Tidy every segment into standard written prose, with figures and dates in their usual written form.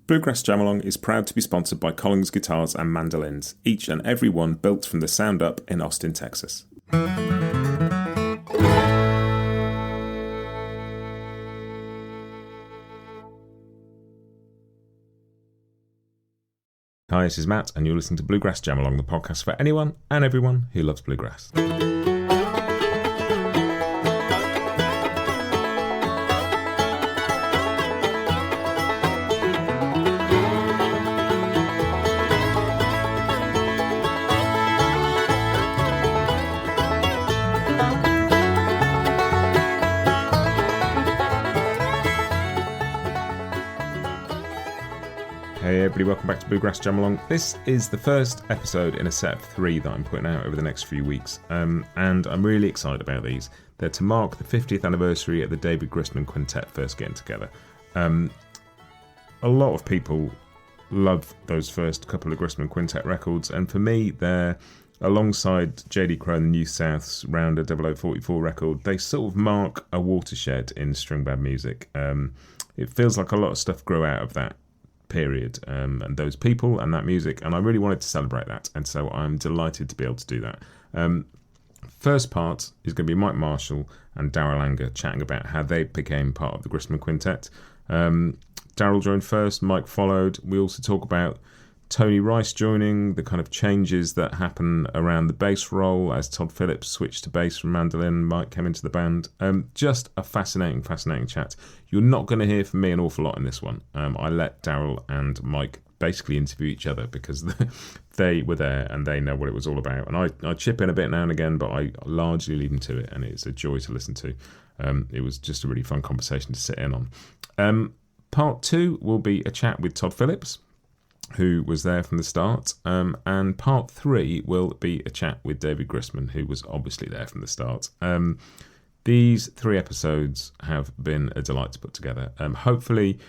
Bluegrass Jamalong is proud to be sponsored by Collins Guitars and Mandolins, each and every one built from the sound up in Austin, Texas. Hi, this is Matt, and you're listening to Bluegrass Jamalong, the podcast for anyone and everyone who loves bluegrass. Hey everybody, welcome back to Bluegrass Jamalong. This is the first episode in a set of 3 that I'm putting out over the next few weeks, and I'm really excited about these. They're to mark the 50th anniversary of the David Grisman Quintet first getting together. A lot of people love those first couple of Grisman Quintet records, and for me, they're alongside J.D. Crowe and the New South's Rounder 0044 record. They sort of mark a watershed in string band music. It feels like a lot of stuff grew out of that period, and those people and that music, and I really wanted to celebrate that, and so I'm delighted to be able to do that. First part is going to be Mike Marshall and Darol Anger chatting about how they became part of the Grisman Quintet. Darol joined first, Mike followed. We also talk about Tony Rice joining, the kind of changes that happen around the bass role as Todd Phillips switched to bass from mandolin. Mike came into the band. Just a fascinating chat. You're not going to hear from me an awful lot in this one. I let Darol and Mike basically interview each other because they were there and they know what it was all about. And I chip in a bit now and again, but I largely leave them to it, and it's a joy to listen to. It was just a really fun conversation to sit in on. Part 2 will be a chat with Todd Phillips, who was there from the start, and part 3 will be a chat with David Grisman, who was obviously there from the start. These 3 episodes have been a delight to put together. Hopefully,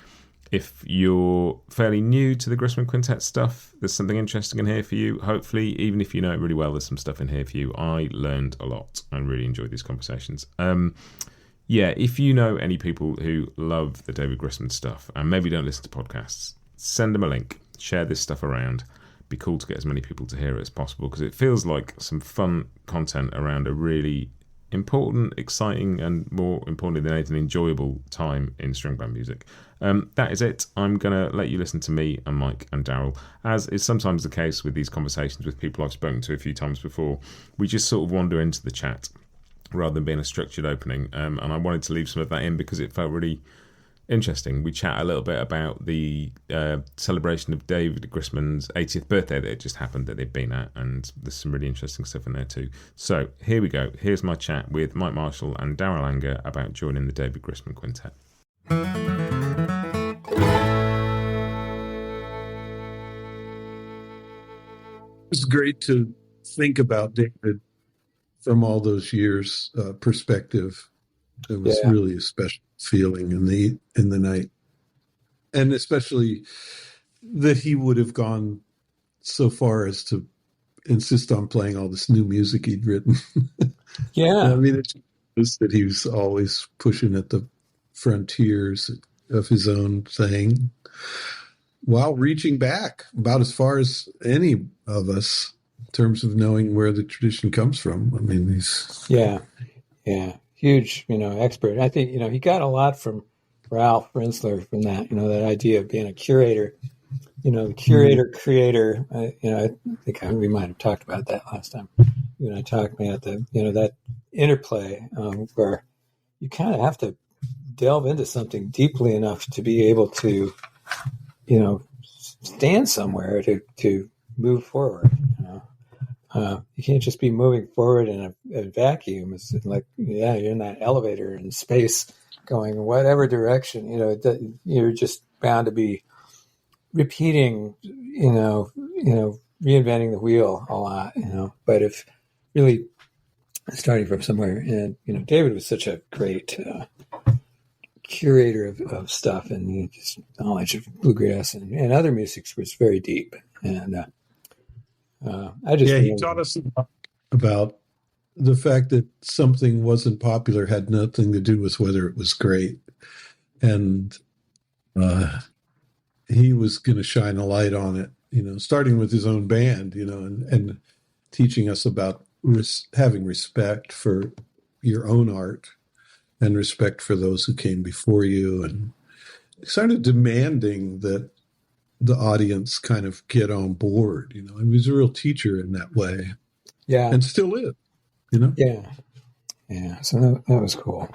if you're fairly new to the Grisman Quintet stuff, there's something interesting in here for you. Hopefully, even if you know it really well, there's some stuff in here for you. I learned a lot and really enjoyed these conversations. If you know any people who love the David Grisman stuff and maybe don't listen to podcasts, send them a link. Share this stuff around. Be cool to get as many people to hear it as possible, because it feels like some fun content around a really important, exciting, and more importantly than anything, enjoyable time in string band music. That is it. I'm going to let you listen to me and Mike and Darol. As is sometimes the case with these conversations with people I've spoken to a few times before, we just sort of wander into the chat rather than being a structured opening, and I wanted to leave some of that in because it felt really interesting. We chat a little bit about the celebration of David Grisman's 80th birthday that had just happened that they've been at, and there's some really interesting stuff in there too. So here we go. Here's my chat with Mike Marshall and Darol Anger about joining the David Grisman Quintet. It's great to think about David from all those years' perspective. It was really a special feeling in the night, and especially that he would have gone so far as to insist on playing all this new music he'd written. I mean, it's that he was always pushing at the frontiers of his own thing while reaching back about as far as any of us in terms of knowing where the tradition comes from. I mean, he's huge, expert. I think, he got a lot from Ralph Rinsler from that, that idea of being a curator, the curator creator. I think we might have talked about that last time. You and I talked about that interplay where you kind of have to delve into something deeply enough to be able to, stand somewhere to move forward. You can't just be moving forward in a vacuum. It's like, you're in that elevator in space going whatever direction, you're just bound to be repeating, reinventing the wheel a lot, but if really starting from somewhere, and, David was such a great curator of stuff, and just knowledge of bluegrass and other music was very deep. And, he taught us about the fact that something wasn't popular had nothing to do with whether it was great. And he was going to shine a light on it, starting with his own band, and teaching us about having respect for your own art and respect for those who came before you, and sort of demanding that the audience kind of get on board. He was a real teacher in that way. Yeah. And still is, Yeah. Yeah. So that was cool.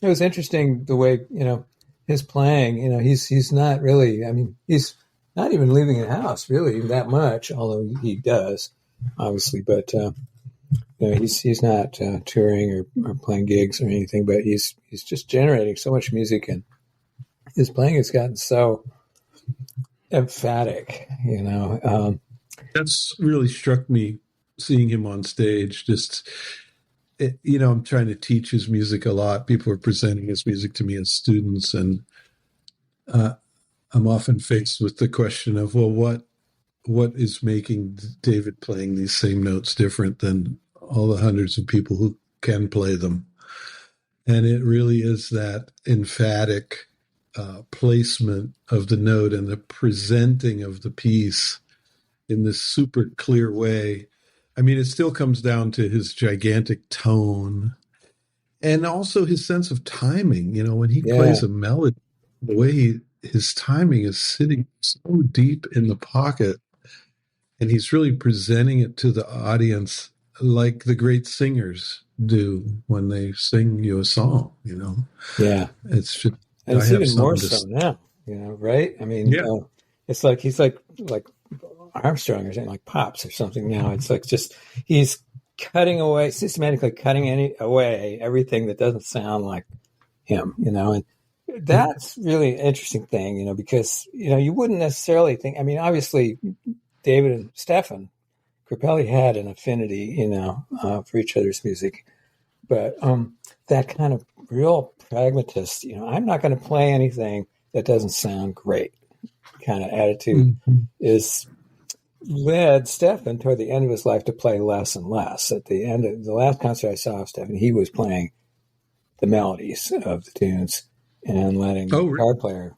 It was interesting the way, his playing, he's not really, he's not even leaving the house really that much, although he does, obviously, but, he's not touring or playing gigs or anything, but he's just generating so much music, and his playing has gotten so emphatic, That's really struck me seeing him on stage. Just, I'm trying to teach his music a lot. People are presenting his music to me as students, and I'm often faced with the question of, well, what is making David playing these same notes different than all the hundreds of people who can play them? And it really is that emphatic placement of the note and the presenting of the piece in this super clear way. It still comes down to his gigantic tone and also his sense of timing. When he plays a melody, the way his timing is sitting so deep in the pocket, and he's really presenting it to the audience like the great singers do when they sing you a song, Yeah. It's just, and it's even more so now, right? It's like he's like Armstrong or something, like Pops or something now. It's like just he's systematically cutting away everything that doesn't sound like him, and that's really an interesting thing, because, you wouldn't necessarily think, obviously David and Stéphane Grappelli had an affinity, for each other's music, but that kind of real pragmatist, I'm not going to play anything that doesn't sound great kind of attitude is led Stéphane toward the end of his life to play less and less. At the end of the last concert I saw of Stéphane, he was playing the melodies of the tunes and letting the guitar player,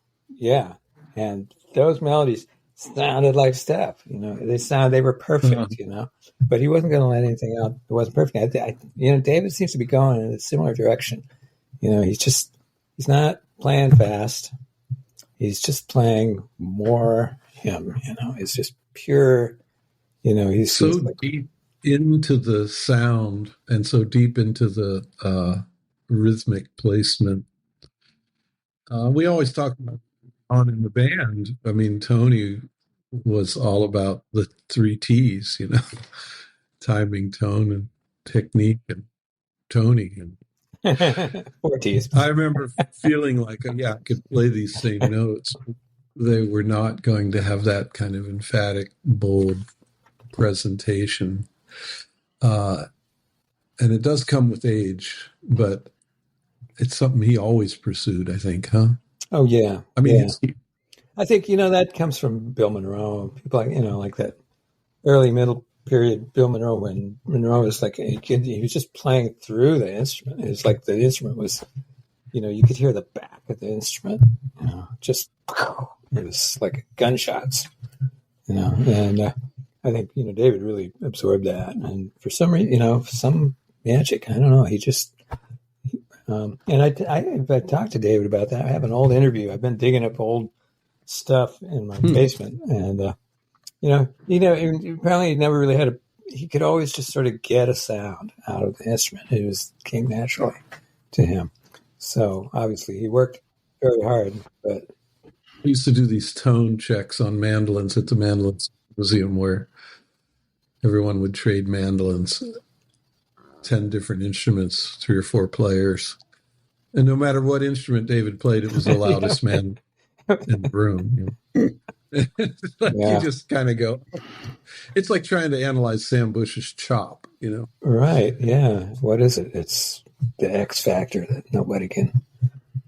and those melodies sounded like Steph. They were perfect. But he wasn't going to let anything out that wasn't perfect. David seems to be going in a similar direction. He's not playing fast. He's just playing more him. It's just pure. He's so deep into the sound and so deep into the rhythmic placement. We always talk about on in the band. Tony was all about the 3 T's, timing, tone, and technique, and Tony. And 4 T's. I remember feeling like, I could play these same notes. They were not going to have that kind of emphatic, bold presentation. And it does come with age, but it's something he always pursued, I think, huh? Oh, yeah. Yeah. I think, that comes from Bill Monroe. People like that early middle period Bill Monroe, when Monroe was like a kid, he was just playing through the instrument. It was like the instrument was, you could hear the back of the instrument, just, it was like gunshots, and I think, David really absorbed that. And for some reason, some magic, I don't know, he just, and I talked to David about that. I have an old interview. I've been digging up old stuff in my basement, and apparently he never really had he could always just sort of get a sound out of the instrument. It came naturally to him. So obviously he worked very hard, but I used to do these tone checks on mandolins at the Mandolin Museum, where everyone would trade mandolins, 10 different instruments, 3 or 4 players. And no matter what instrument David played, it was the loudest man in the room. It's like you just kind of go, it's like trying to analyze Sam Bush's chop, Right, yeah. What is it? It's the X factor that nobody can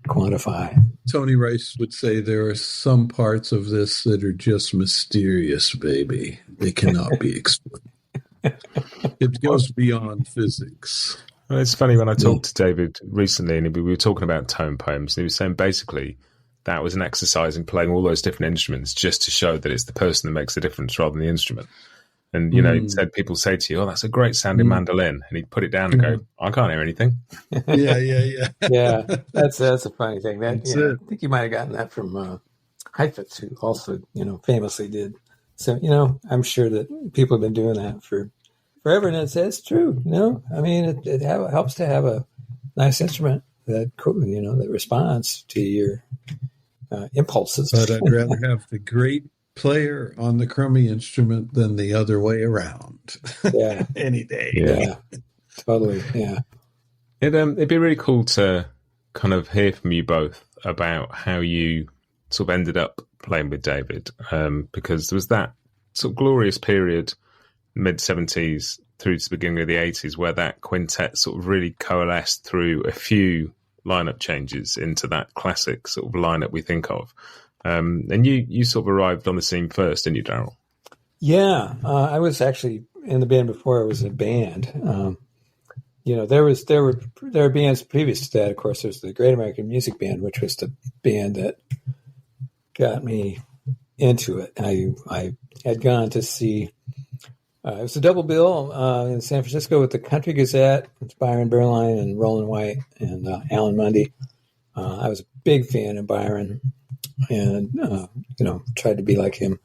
quantify. Tony Rice would say there are some parts of this that are just mysterious, baby. They cannot be explained. It goes beyond physics. Well, it's funny, when I talked to David recently, and we were talking about tone poems, and he was saying basically that was an exercise in playing all those different instruments just to show that it's the person that makes the difference rather than the instrument. And, instead people say to you, oh, that's a great sounding mandolin. And he'd put it down and go, I can't hear anything. Yeah. That's a funny thing. I think you might have gotten that from Heifetz, who also, famously did. So, I'm sure that people have been doing that for forever. And it's true, I mean, it helps to have a nice instrument that, that responds to your impulses. But I'd rather have the great player on the crummy instrument than the other way around. Yeah. Any day. Yeah. Totally. Yeah. It'd be really cool to kind of hear from you both about how you sort of ended up playing with David, because there was that sort of glorious period, mid-70s through to the beginning of the 80s, where that quintet sort of really coalesced through a few lineup changes into that classic sort of lineup we think of. And you sort of arrived on the scene first, didn't you, Darol? Yeah, I was actually in the band before it was a band. There were bands previous to that. Of course, there's the Great American Music Band, which was the band that got me into it. I had gone to see. It was a double bill in San Francisco with the Country Gazette. It's Byron Berline and Roland White and Alan Mundy. I was a big fan of Byron, and tried to be like him.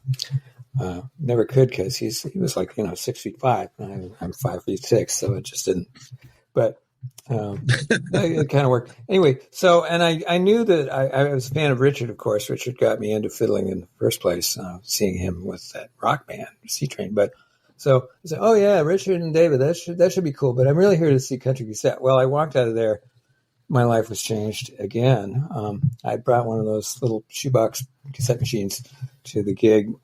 Never could, because he was like 6'5", and I'm 5'6", so it just didn't. But it kind of worked anyway. So, and I knew that I was a fan of Richard. Of course, Richard got me into fiddling in the first place, seeing him with that rock band, C-Train. But so I said, "Oh yeah, Richard and David, that should be cool." But I'm really here to see Country Cassette. Well, I walked out of there. My life was changed again. I brought one of those little shoebox cassette machines to the gig,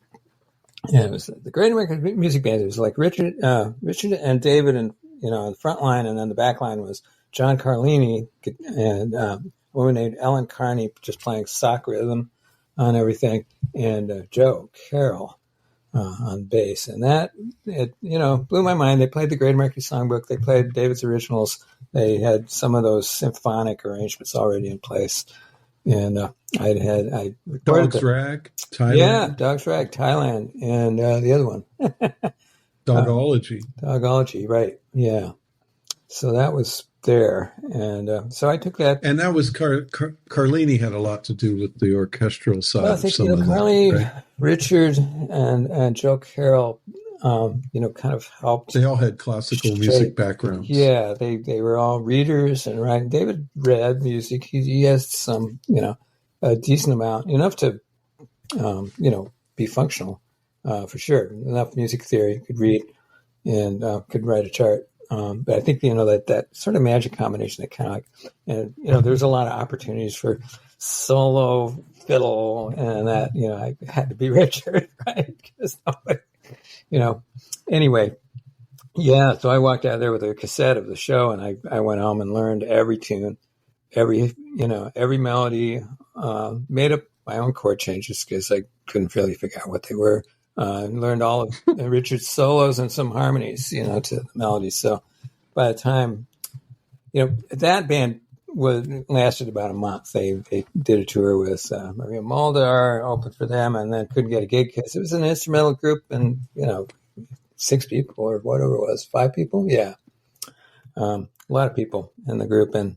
and it was the Great American Music Band. It was like Richard and David, and on the front line, and then the back line was John Carlini and a woman named Ellen Carney just playing sock rhythm on everything, and Joe Carroll on bass. And that blew my mind. They played the Great American Songbook. They played David's originals. They had some of those symphonic arrangements already in place. And I Dog's Rag, Thailand. Yeah, Dog's Rag, Thailand, and the other one. Dogology, right? Yeah. So that was there, and so I took that. And that was Carlini had a lot to do with the orchestral side. Well, I think Carlini, right? Richard, and Joe Carroll, kind of helped. They all had classical music backgrounds. Yeah, they were all readers and writing. David read music. He has some, a decent amount, enough to, be functional, for sure. Enough music theory, could read and could write a chart. But I think, that sort of magic combination that kind of and, there's a lot of opportunities for solo fiddle, and that, I had to be Richard, right? Because nobody, anyway, yeah. So I walked out of there with a cassette of the show, and I went home and learned every tune, every melody, made up my own chord changes because I couldn't really figure out what they were. Learned all of Richard's solos and some harmonies, to the melodies. So by the time, that band lasted about a month. They did a tour with Maria Muldaur, opened for them, and then couldn't get a gig because it was an instrumental group, and 6 people or whatever it was, 5 people, yeah, a lot of people in the group. And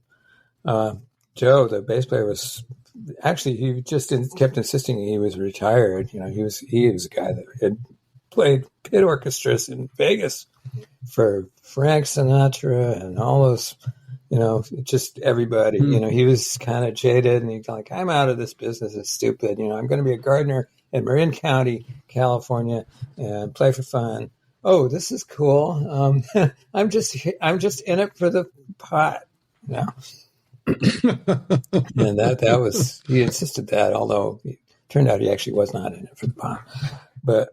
Joe, the bass player, was. Actually, he just kept insisting he was retired. He was a guy that had played pit orchestras in Vegas for Frank Sinatra and all those, just everybody. He was kind of jaded, and he's like, "I'm out of this business. It's stupid. I'm going to be a gardener in Marin County, California, and play for fun. Oh, this is cool. I'm just in it for the pot now." And that was, he insisted that, although it turned out he actually was not in it for the pot. But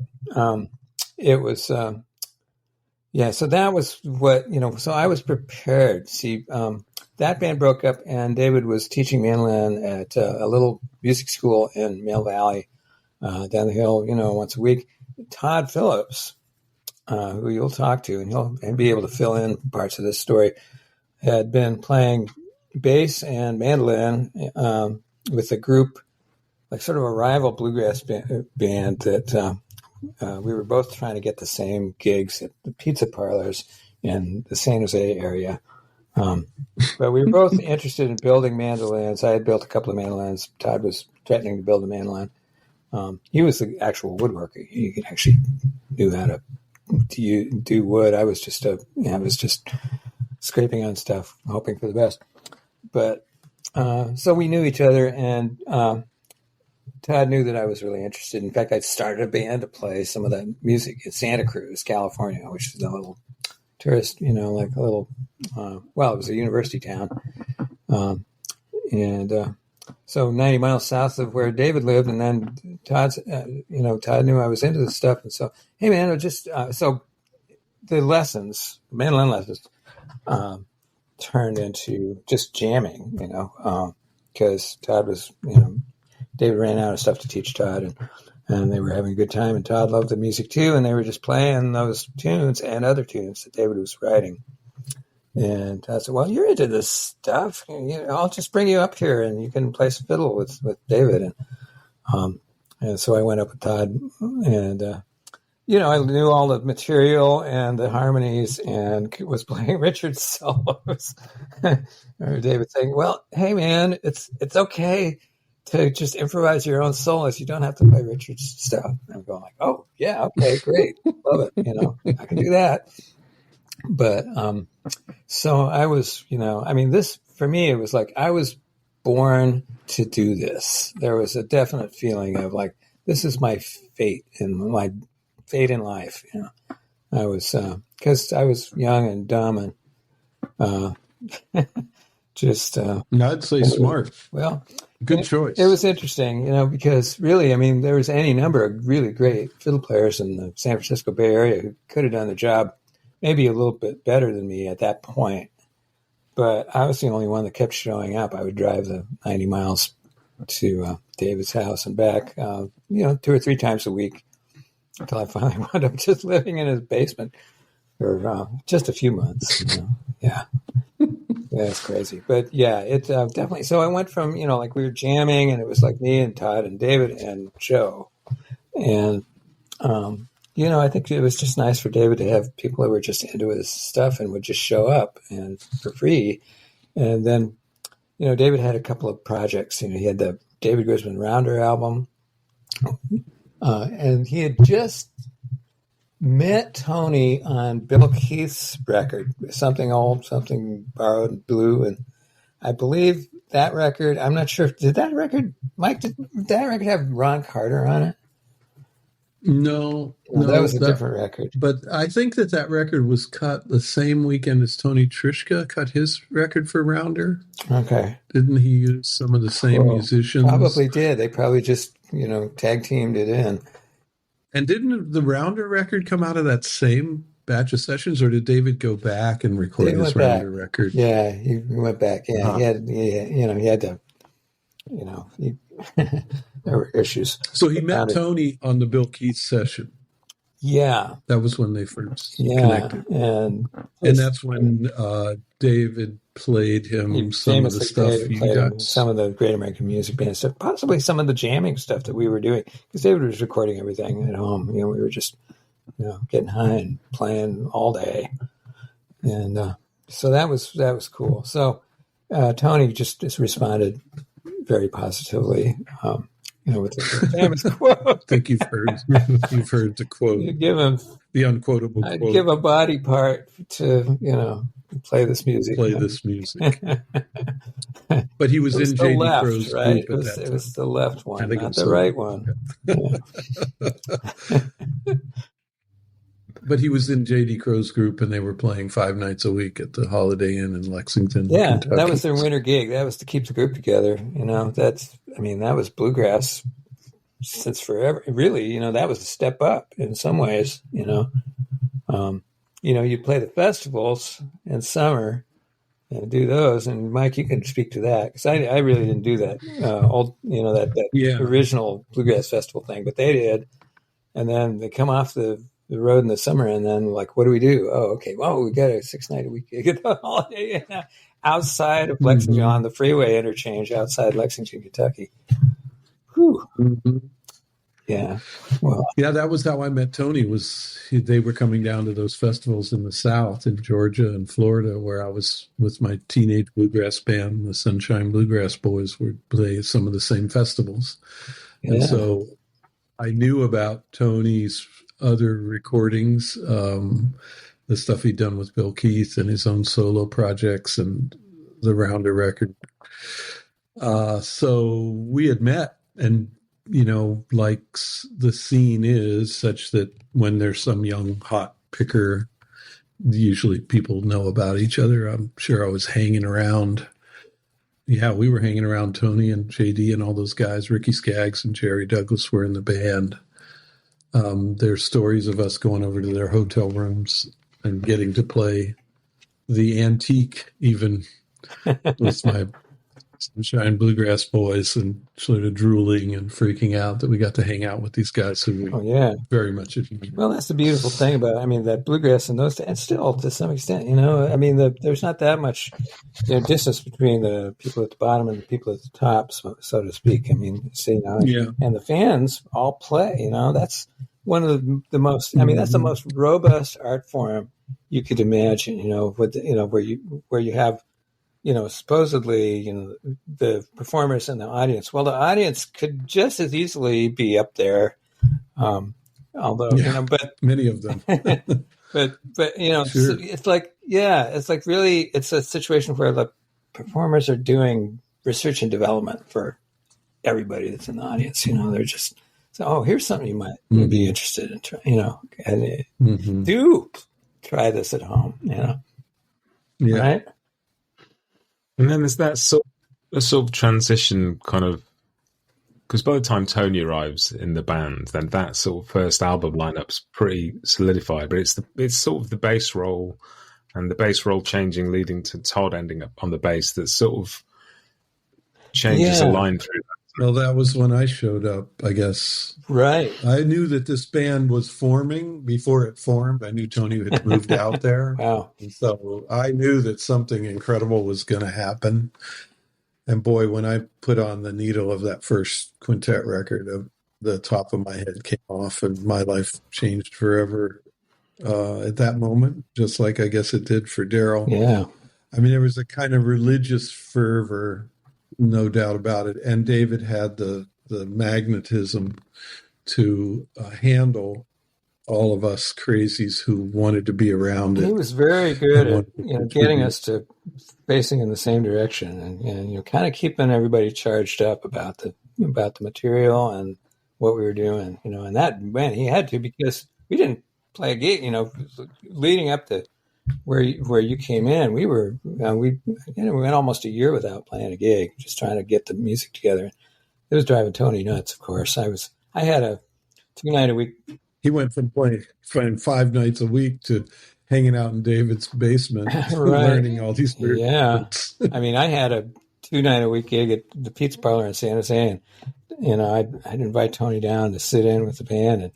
it was, so that was what, so I was prepared. See, that band broke up, and David was teaching mandolin at a little music school in Mill Valley, down the hill, once a week. Todd Phillips, who you'll talk to, and he'll be able to fill in parts of this story, had been playing bass and mandolin with a group like sort of a rival bluegrass band that we were both trying to get the same gigs at the pizza parlors in the San Jose area. But we were both interested in building mandolins. I had built a couple of mandolins. Todd was threatening to build a mandolin. He was the actual woodworker. He actually knew how to do wood. I was just scraping on stuff, hoping for the best. But so we knew each other, and Todd knew that I was really interested. In fact, I started a band to play some of that music in Santa Cruz, California, which is a little tourist, like a little, it was a university town. So 90 miles south of where David lived. And then Todd knew I was into this stuff. And so, hey man, so the mandolin lessons, turned into just jamming, because Todd was, David ran out of stuff to teach Todd, and they were having a good time, and Todd loved the music too, and they were just playing those tunes and other tunes that David was writing. And I said, well, you're into this stuff. I'll just bring you up here and you can play some fiddle with David. And so I went up with Todd, and, I knew all the material and the harmonies and was playing Richard's solos. I remember David saying, well, hey man, it's okay to just improvise your own solos. You don't have to play Richard's stuff. And I'm going like, oh yeah, okay, great. Love it. I can do that. But, so I was, this for me, it was like, I was born to do this. There was a definite feeling of like, this is my fate in life. I was, cause I was young and dumb and, just, I'd say smart. Well, good choice. It was interesting, because really, there was any number of really great fiddle players in the San Francisco Bay Area who could have done the job maybe a little bit better than me at that point. But I was the only one that kept showing up. I would drive the 90 miles to David's house and back, 2 or 3 times a week until I finally wound up just living in his basement for just a few months. Yeah. Yeah, it's crazy. But yeah, it definitely. So I went from, like we were jamming and it was like me and Todd and David and Joe. And, I think it was just nice for David to have people that were just into his stuff and would just show up and for free. And then, David had a couple of projects. He had the David Grisman Rounder album. And he had just met Tony on Bill Keith's record, something old, something borrowed and blue. And I believe that record, I'm not sure, did that record have Ron Carter on it? No, that was a different record. But I think that record was cut the same weekend as Tony Trischka cut his record for Rounder. Okay. Didn't he use some of the same musicians? Probably did. They probably just, tag teamed it in. And didn't the Rounder record come out of that same batch of sessions, or did David go back and record his Rounder record? Yeah, he went back. Yeah, he had to, there were issues. So he met Tony on the Bill Keith session. Yeah. That was when they first connected. And that's when David played him some of the stuff you got. Some of the Great American Music Band stuff, possibly some of the jamming stuff that we were doing, because David was recording everything at home. We were just, getting high and playing all day. And so that was cool. So Tony just responded very positively, with the famous quote. I think you've heard the quote. You give him the unquotable quote. I'd give a body part to, play this music. But he was in J.D. Crow's right? group at that time. It was the left one, not the right one. But he was in J.D. Crow's group, and they were playing 5 nights a week at the Holiday Inn in Lexington. Yeah, Kentucky. That was their winter gig. That was to keep the group together. That was bluegrass since forever. Really, that was a step up in some ways. You play the festivals in summer and do those. And Mike, you can speak to that, because I really didn't do that original bluegrass festival thing, but they did. And then they come off the road in the summer, and then like, what do we do? Oh, okay. Well, we got a 6-night-a-week gig at the Holiday Inn outside of Lexington, on the freeway interchange outside Lexington, Kentucky. whew. Mm-hmm. Yeah. Well, yeah, that was how I met Tony. They were coming down to those festivals in the South, in Georgia and Florida, where I was with my teenage bluegrass band, the Sunshine Bluegrass Boys, would play some of the same festivals. yeah. And so I knew about Tony's other recordings, the stuff he'd done with Bill Keith and his own solo projects and the Rounder record. So we had met, and like the scene is such that when there's some young hot picker, usually people know about each other. I'm sure I was hanging around. Yeah, we were hanging around Tony and JD and all those guys. Ricky Skaggs and Jerry Douglas were in the band. There's stories of us going over to their hotel rooms and getting to play the Antique, even with my Sunshine Bluegrass Boys, and sort of drooling and freaking out that we got to hang out with these guys who we very much admire. Well, that's the beautiful thing about, that bluegrass and those, and still to some extent, there's not that much distance between the people at the bottom and the people at the top, so to speak. And the fans all play. That's one of the most. That's the most robust art form you could imagine. Where you have. Supposedly, the performers and the audience. Well, the audience could just as easily be up there, although but many of them. but Sure. it's like really, it's a situation where the performers are doing research and development for everybody that's in the audience. They're just here's something you might be interested in. And do try this at home. Right. And then there's that sort of transition kind of, because by the time Tony arrives in the band, then that sort of first album lineup's pretty solidified. But it's sort of the bass role and the bass role changing, leading to Todd ending up on the bass, that sort of changes a line through that. Well, that was when I showed up, I guess. Right. I knew that this band was forming before it formed. I knew Tony had moved out there. Wow. And so I knew that something incredible was going to happen. And boy, when I put on the needle of that first quintet record, the top of my head came off and my life changed forever at that moment, just like I guess it did for Darol. Yeah. There was a kind of religious fervor, no doubt about it. And David had the magnetism to handle all of us crazies who wanted to be around it. He was very good at getting us to facing in the same direction, and kind of keeping everybody charged up about the material and what we were doing. And that, man, he had to, because we didn't play a gig. Leading up to where you came in, we went almost a year without playing a gig, just trying to get the music together. It was driving Tony nuts, of course. I had a 2-night a week. He went from playing 5 nights a week to hanging out in David's basement, learning all these weird things. I had a 2-night a week gig at the Pizza Parlor in San Jose, and I'd invite Tony down to sit in with the band, and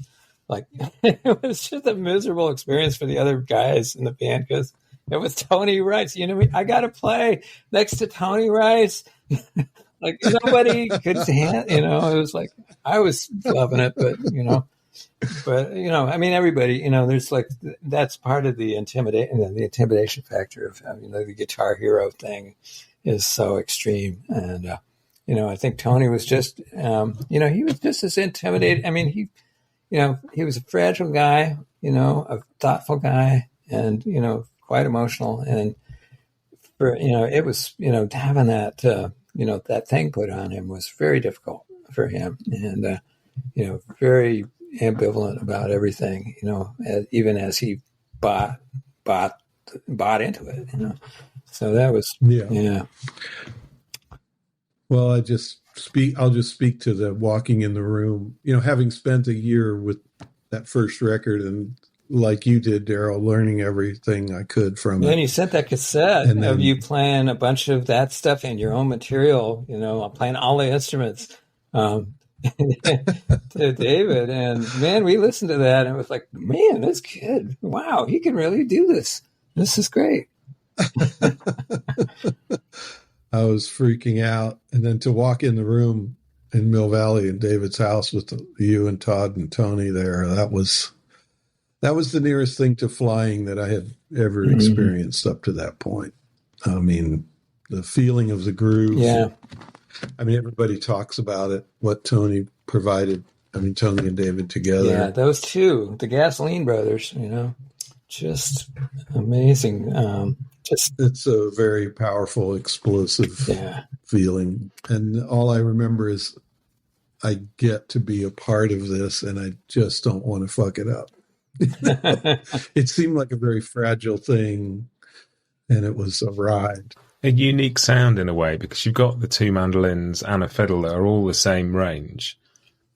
it was just a miserable experience for the other guys in the band, because it was Tony Rice. I got to play next to Tony Rice. Nobody could stand. It was like, I was loving it, but everybody. There's that's part of the intimidation factor of the guitar hero thing is so extreme, and I think Tony was just he was just as intimidated. He was a fragile guy, a thoughtful guy, and, quite emotional. And it was, having that, that thing put on him was very difficult for him, and, very ambivalent about everything, even as he bought into it, So that was, Well, I'll just speak to the walking in the room, having spent a year with that first record, and like you did, Darol, learning everything I could from it. Then you sent that cassette of you playing a bunch of that stuff in your own material, playing all the instruments to David. And man, we listened to that and it was like, man, this kid, wow, he can really do this. This is great. I was freaking out. And then to walk in the room in Mill Valley in David's house with you and Todd and Tony there. That was the nearest thing to flying that I had ever experienced up to that point. I mean, the feeling of the groove. Yeah. I mean, everybody talks about it, what Tony provided. I mean, Tony and David together. Yeah, those two, the Gasoline Brothers, just amazing. It's a very powerful, explosive feeling. And all I remember is I get to be a part of this and I just don't want to fuck it up. It seemed like a very fragile thing, and it was a ride. A unique sound in a way, because you've got the two mandolins and a fiddle that are all the same range.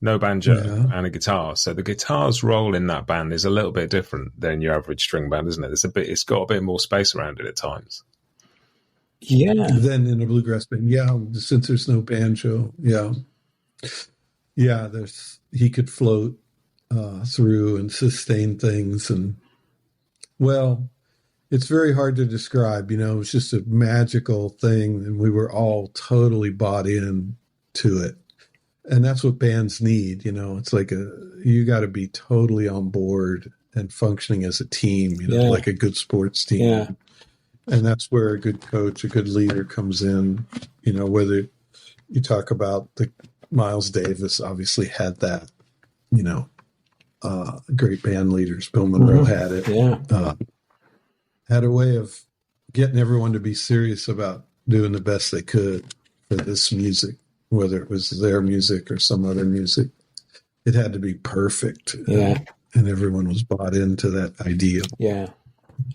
No banjo and a guitar. So the guitar's role in that band is a little bit different than your average string band, isn't it? It's got a bit more space around it at times. Yeah. Then in a bluegrass band, since there's no banjo, he could float through and sustain things, and it's very hard to describe. It's just a magical thing, and we were all totally bought in to it. And that's what bands need, It's like you got to be totally on board and functioning as a team, like a good sports team. Yeah. And that's where a good coach, a good leader comes in, whether you talk about Miles Davis obviously had that, great band leaders. Bill Monroe had it. Yeah. Had a way of getting everyone to be serious about doing the best they could for this music. Whether it was their music or some other music, it had to be perfect. Yeah. And everyone was bought into that ideal. Yeah.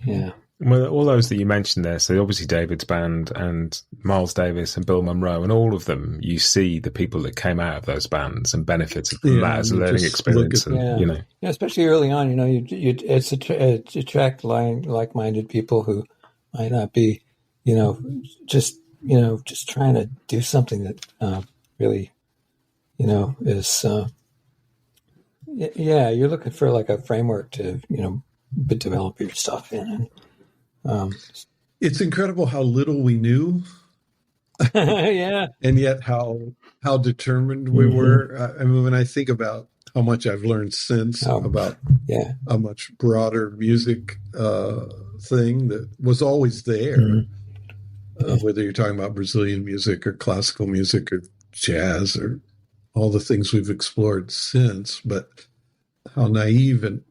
Yeah. Well, all those that you mentioned there, so obviously David's band and Miles Davis and Bill Monroe, and all of them, you see the people that came out of those bands and benefited from that as a learning experience. And, especially early on, it's attract like-minded people who might not be, just trying to do something that really, is, you're looking for like a framework to, develop your stuff in. It's incredible how little we knew. Yeah. And yet how determined we were. I mean, when I think about how much I've learned since about a much broader music thing that was always there. Whether you're talking about Brazilian music or classical music or jazz or all the things we've explored since, but how naive and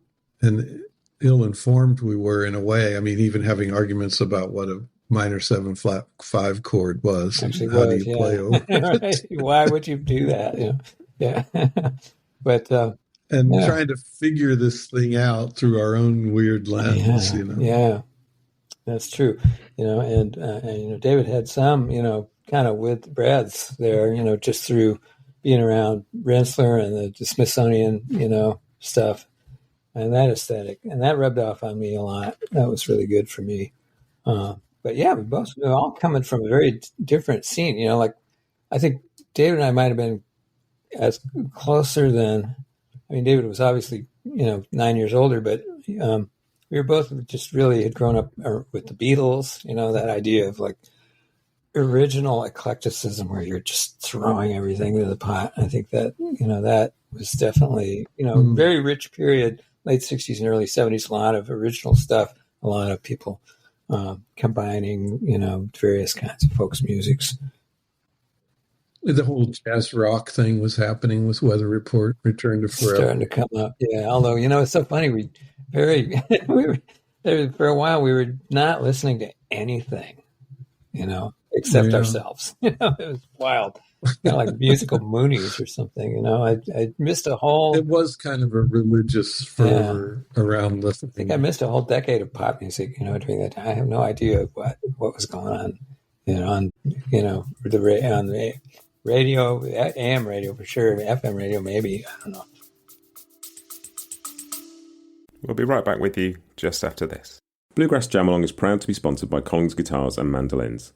ill-informed we were in a way. I mean, even having arguments about what a minor 7-flat-5 chord was. Actually, how do you play over it? Right. Why would you do that? Yeah. But trying to figure this thing out through our own weird lens. Yeah. That's true, and David had some, kind of with breaths there, just through being around Rensselaer and the Smithsonian, stuff, and that aesthetic, and that rubbed off on me a lot. That was really good for me. But yeah, we're all coming from a very different scene, like I think David and I might have been as closer than, David was obviously, 9 years older, but, we were both just really had grown up with the Beatles, that idea of like original eclecticism where you're just throwing everything to the pot. I think that, that was definitely, very rich period, late 60s and early 70s, a lot of original stuff, a lot of people combining, various kinds of folks' musics. The whole jazz rock thing was happening with Weather Report, Return to Forever. Starting to come up, yeah. Although, it's so funny, for a while we were not listening to anything, except ourselves. It was wild, like musical Moonies or something. I missed a whole. It was kind of a religious fervor around the thing. I think I missed a whole decade of pop music. During that time, I have no idea what was going on. On the radio, AM radio for sure, FM radio maybe. I don't know. We'll be right back with you just after this. Bluegrass Jamalong is proud to be sponsored by Collings Guitars and Mandolins.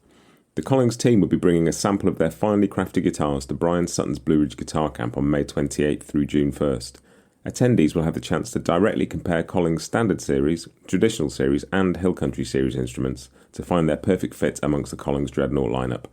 The Collings team will be bringing a sample of their finely crafted guitars to Brian Sutton's Blue Ridge Guitar Camp on May 28th through June 1st. Attendees will have the chance to directly compare Collings Standard Series, Traditional Series and Hill Country Series instruments to find their perfect fit amongst the Collings Dreadnought lineup.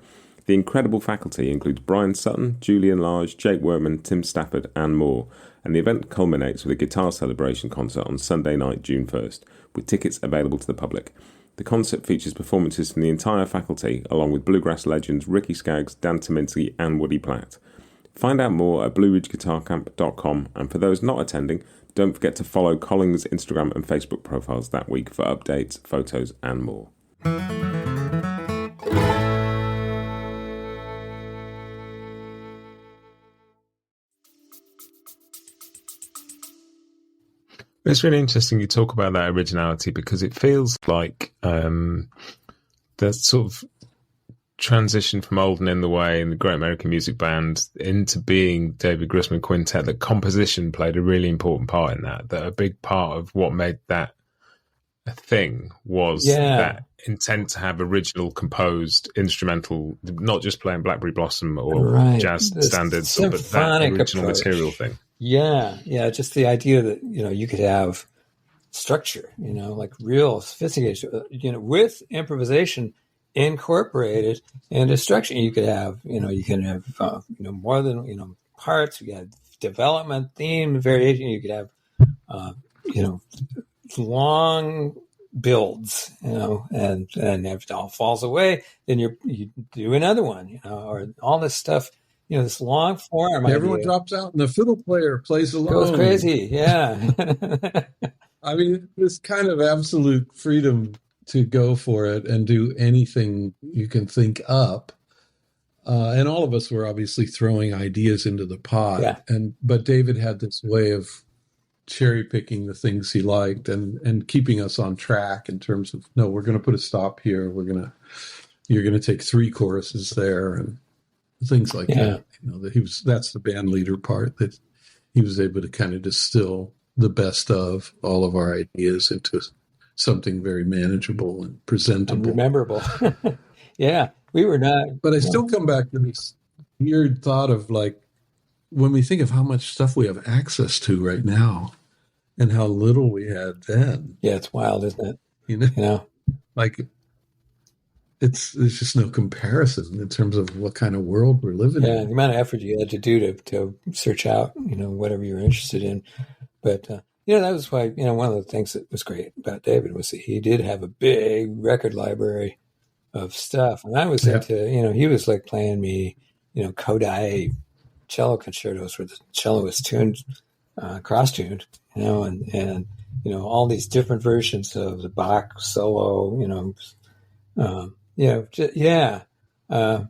The incredible faculty includes Brian Sutton, Julian Large, Jake Workman, Tim Stafford, and more. And the event culminates with a guitar celebration concert on Sunday night, June 1st, with tickets available to the public. The concert features performances from the entire faculty, along with bluegrass legends Ricky Skaggs, Dan Tyminski, and Woody Platt. Find out more at blueridgeguitarcamp.com, and for those not attending, don't forget to follow Colling's Instagram and Facebook profiles that week for updates, photos, and more. It's really interesting you talk about that originality, because it feels like the sort of transition from Old and In the Way and the Great American Music Band into being David Grisman Quintet, that composition played a really important part in that a big part of what made that a thing was that intent to have original composed instrumental, not just playing Blackberry Blossom or jazz standards, but that original material thing. Yeah, just the idea that, you could have structure, like real sophistication, with improvisation incorporated into structure. You could have, you can have, more than, parts. You had development, theme, variation. You could have, long builds, and if it all falls away, then you do another one, or all this stuff. This long form. Everyone drops out, and the fiddle player plays alone. Goes crazy, yeah. I mean, this kind of absolute freedom to go for it and do anything you can think up. And all of us were obviously throwing ideas into the pot. But David had this way of cherry picking the things he liked and keeping us on track in terms of, no, we're going to put a stop here. You're going to take 3 choruses there, and things like that. That's the band leader part, that he was able to kind of distill the best of all of our ideas into something very manageable and presentable and memorable. We were not, but I still come back to this weird thought of, like, when we think of how much stuff we have access to right now and how little we had then. It's wild, isn't it? Like, there's just no comparison in terms of what kind of world we're living in. The amount of effort you had to do to search out, whatever you're interested in. But, that was why, one of the things that was great about David was that he did have a big record library of stuff. And I was into, he was like playing me, Kodai cello concertos where the cello was tuned, cross-tuned, and all these different versions of the Bach solo, I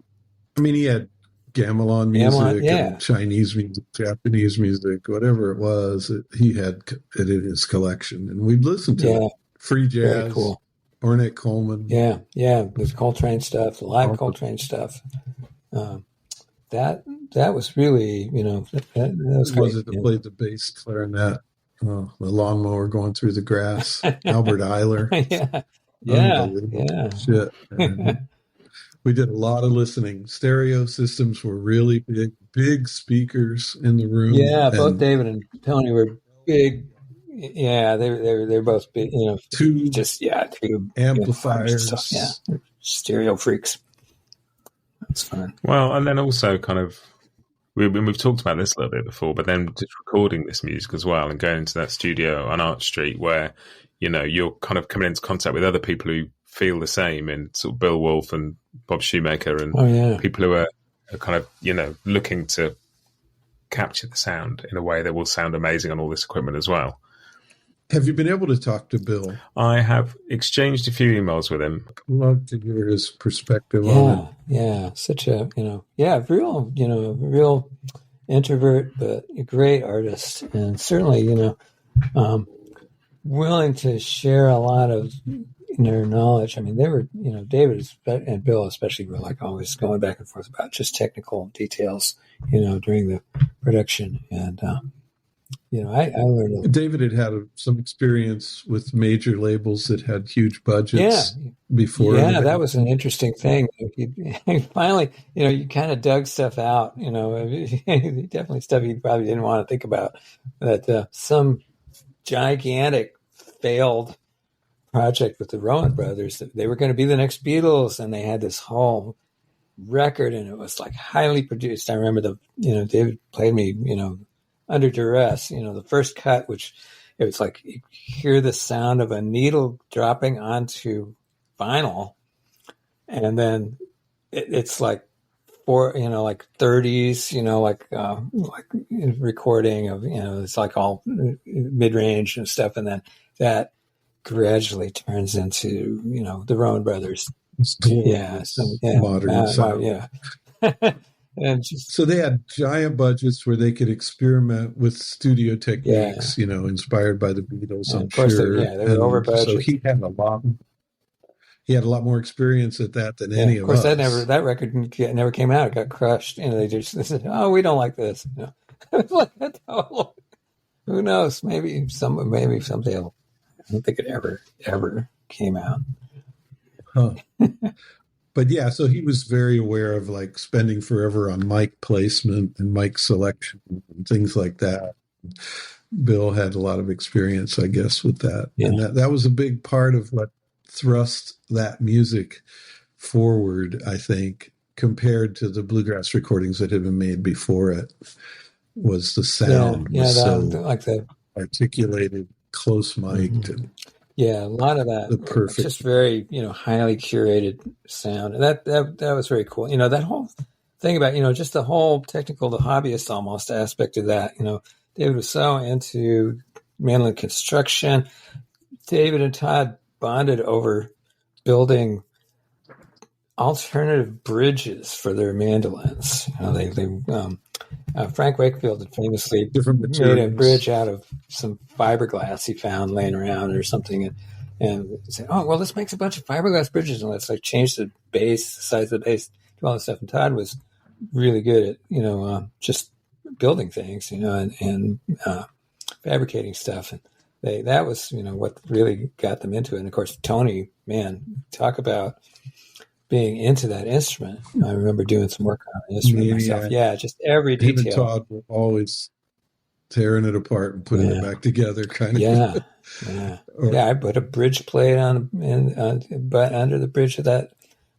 mean, he had gamelan music, and Chinese music, Japanese music, whatever it was. He had it in his collection, and we'd listen to it. Free jazz, very cool. Ornette Coleman. There's Coltrane stuff, the live Coltrane stuff. That was really, that was it that played the bass clarinet? Oh, the lawnmower going through the grass. Albert Eiler. Shit. And we did a lot of listening. Stereo systems were really big speakers in the room. Both David and Tony were big. They're both big. Two amplifiers. Stereo freaks. That's fun. Well, and then also kind of, we've talked about this a little bit before, but then just recording this music as well and going into that studio on Arch Street where, you're kind of coming into contact with other people who feel the same, and sort of Bill Wolfe and Bob Shoemaker and people who are kind of, looking to capture the sound in a way that will sound amazing on all this equipment as well. Have you been able to talk to Bill? I have exchanged a few emails with him. I'd love to hear his perspective on it. Yeah. Such a, real introvert, but a great artist. And certainly, willing to share a lot of their knowledge. I mean, they were, David and Bill especially were like always going back and forth about just technical details, during the production. And, I learned. David had some experience with major labels that had huge budgets before. Yeah, that was an interesting thing. He finally, you kind of dug stuff out, definitely stuff you probably didn't want to think about. That some gigantic failed project with the Rowan brothers, they were going to be the next Beatles, and they had this whole record, and it was like highly produced. I remember David played me, under duress, the first cut, which it was like you hear the sound of a needle dropping onto vinyl, and then it's like like 30s, like recording of, it's like all mid-range and stuff. And then that gradually turns into, the Rowan Brothers. Modern sound. Yeah. And so they had giant budgets where they could experiment with studio techniques, inspired by the Beatles. I'm sure. They were over budget. So he had a lot more experience at that than any of us. Of course, that record never came out. It got crushed. They said, "Oh, we don't like this." Who knows? Maybe someday. I don't think it ever came out. Huh. But yeah, so he was very aware of like spending forever on mic placement and mic selection and things like that. Bill had a lot of experience, I guess, with that. Yeah. And that was a big part of what thrust that music forward, I think, compared to the bluegrass recordings that had been made before it, was the sound was so like the articulated, close mic'd. Mm-hmm. Yeah, a lot of that. The perfect, just very, highly curated sound. And that was very cool. That whole thing about, just the whole technical, the hobbyist almost aspect of that. David was so into mandolin construction. David and Todd bonded over building alternative bridges for their mandolins. Frank Wakefield had famously made a bridge out of some fiberglass he found laying around or something, and said, "Oh, well, this makes a bunch of fiberglass bridges, and let's like change the base, the size of the base, do all this stuff." And Todd was really good at just building things, and fabricating stuff, and that was what really got them into it. And of course, Tony, man, talk about being into that instrument. I remember doing some work on the instrument myself. Yeah, just every detail. Him and Todd were always tearing it apart and putting it back together, kind of. Yeah. I put a bridge plate but under the bridge of the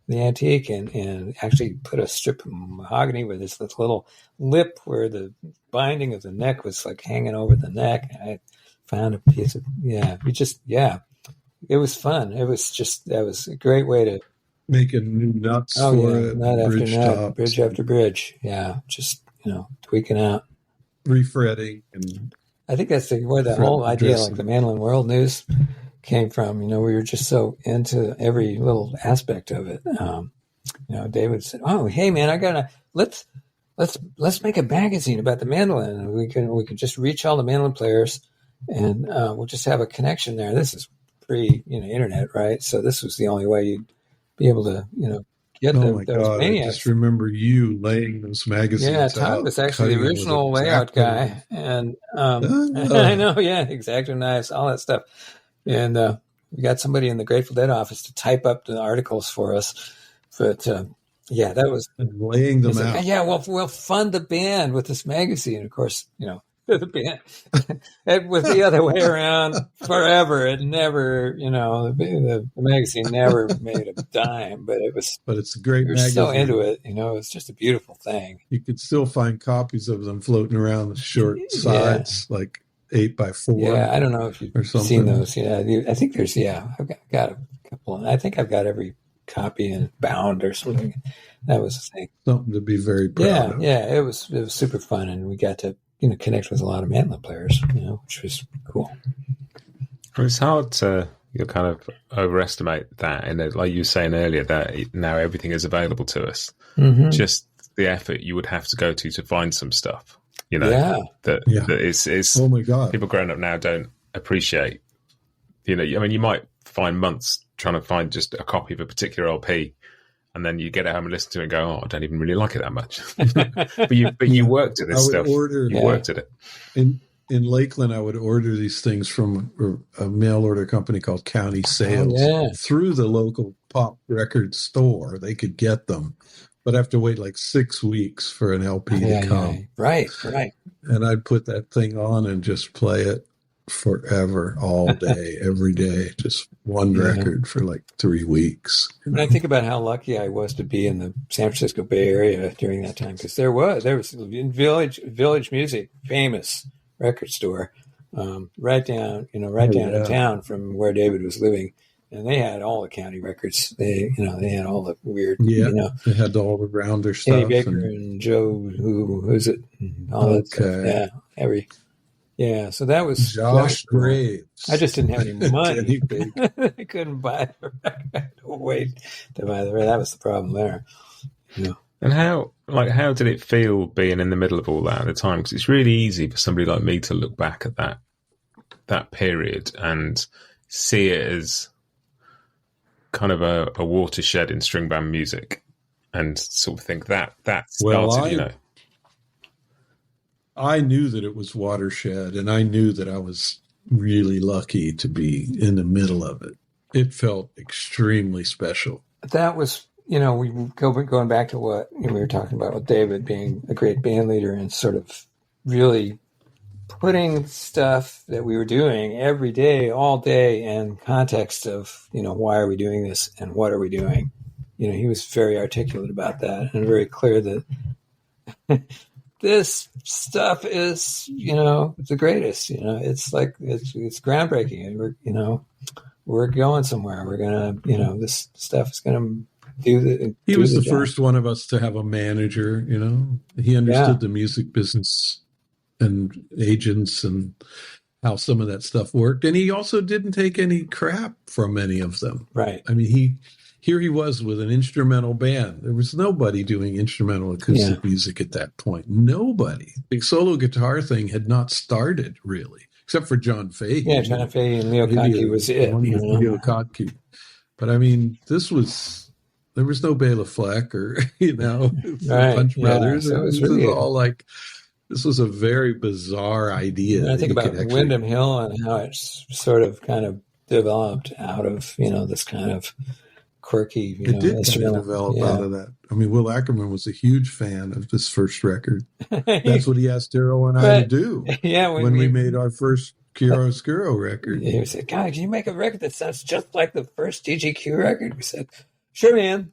antique, and actually put a strip of mahogany with this little lip where the binding of the neck was like hanging over the neck. I found a piece of it was fun. It was that was a great way to making new nuts for it, nut after nut, bridge after bridge. Yeah, just tweaking out, refretting, and I think that's where the whole idea, like the Mandolin World News, came from. We were just so into every little aspect of it. David said, "Oh, hey man, let's make a magazine about the mandolin. We can just reach all the mandolin players, and we'll just have a connection there." This is pre-internet, right? So this was the only way you'd be able to, get those maniacs. I just remember you laying those magazines out. Yeah, Todd was actually the original layout guy. And I know, X-Acto knives, all that stuff. And we got somebody in the Grateful Dead office to type up the articles for us. But that was... And laying them out. Like, we'll fund the band with this magazine. Of course, the band. It was the other way around forever. It never, the magazine never made a dime, but it's a great magazine. You're so into it, it's just a beautiful thing. You could still find copies of them floating around the short sides, like 8x4. Yeah, I don't know if you've seen those. Yeah, I think there's, I've got a couple. I think I've got every copy in bound or something. That was the thing. Something to be very proud of. Yeah, it was super fun, and we got to connect with a lot of mandolin players, which was cool. It's hard to kind of overestimate that, and like you were saying earlier, that now everything is available to us. Mm-hmm. Just the effort you would have to go to find some stuff, that is. Oh my God! People growing up now don't appreciate. You might find months trying to find just a copy of a particular LP. And then you get it home and listen to it and go, "Oh, I don't even really like it that much." but you worked at this stuff. Worked at it. In Lakeland, I would order these things from a mail order company called County Sales through the local pop record store. They could get them, but I have to wait like 6 weeks for an LP to come. Right. And I'd put that thing on and just play it forever, all day, every day, just one record for like 3 weeks. And I think about how lucky I was to be in the San Francisco Bay Area during that time, because there was in Village Music, famous record store, right down in town from where David was living, and they had all the county records. They had all the weird, they had all the rounder stuff. Kenny Baker and Joe, who's it, and all that stuff. So that was Josh Graves. I just didn't have any money. I couldn't buy the record. I had to wait to buy the record. That was the problem there. And how did it feel being in the middle of all that at the time? Because it's really easy for somebody like me to look back at that period and see it as kind of a watershed in string band music, and sort of think that started, I knew that it was watershed, and I knew that I was really lucky to be in the middle of it. It felt extremely special. That was, we going back to what we were talking about with David being a great band leader and sort of really putting stuff that we were doing every day, all day, in context of, why are we doing this and what are we doing? He was very articulate about that and very clear that this stuff is, the greatest. It's like it's groundbreaking. We're going somewhere. We're gonna, this stuff is gonna do the. He was the first one of us to have a manager. He understood the music business and agents and how some of that stuff worked, and he also didn't take any crap from any of them. Right. I mean, Here he was with an instrumental band. There was nobody doing instrumental acoustic music at that point. Nobody. The solo guitar thing had not started, really, except for John Fahey. Yeah, John Fahey and Leo Kottke was it. Leo Kottke. But, I mean, there was no Bela Fleck or, Punch Brothers. So This was a very bizarre idea. And I think about Windham Hill and how it's sort of kind of developed out of, this kind of quirky, it did kind of develop out of that. I mean, Will Ackerman was a huge fan of this first record. That's what he asked Darol and I to do. Yeah, when we made our first Chiaroscuro record. He said, "God, can you make a record that sounds just like the first DGQ record?" We said, "Sure, man."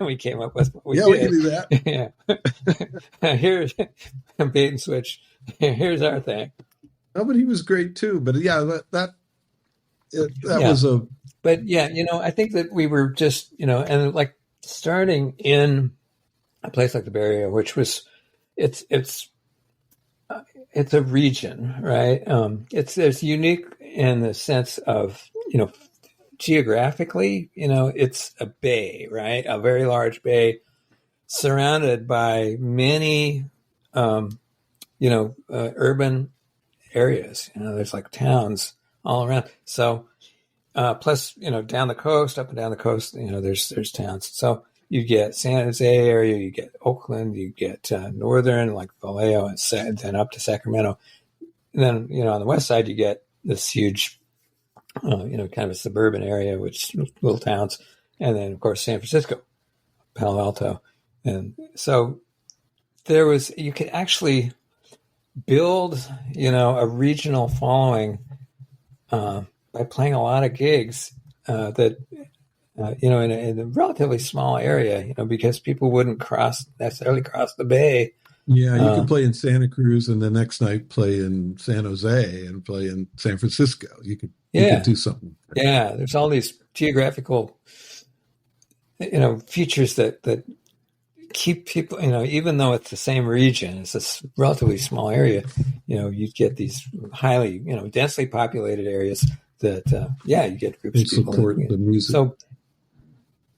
We came up with what we did. We can do that. Yeah. Here's bait and switch. Here's our thing. Oh, but he was great too. But that was a. But I think that we were just, and like starting in a place like the Bay Area, which was, it's a region, right? It's unique in the sense of, geographically, it's a bay, right? A very large bay surrounded by many, urban areas. There's like towns all around. So, plus, down the coast, up and down the coast, there's towns. So you get San Jose area, you get Oakland, you get northern like Vallejo, and then up to Sacramento. And then, on the west side, you get this huge, kind of a suburban area, which little towns. And then, of course, San Francisco, Palo Alto. And so you could actually build, a regional following by playing a lot of gigs that, in a relatively small area, because people wouldn't necessarily cross the bay. Yeah, you could play in Santa Cruz and the next night play in San Jose and play in San Francisco. You could do something. Yeah, there's all these geographical, features that keep people, even though it's the same region, it's a relatively small area, you get these highly, densely populated areas that, you get groups of people. Support the music. So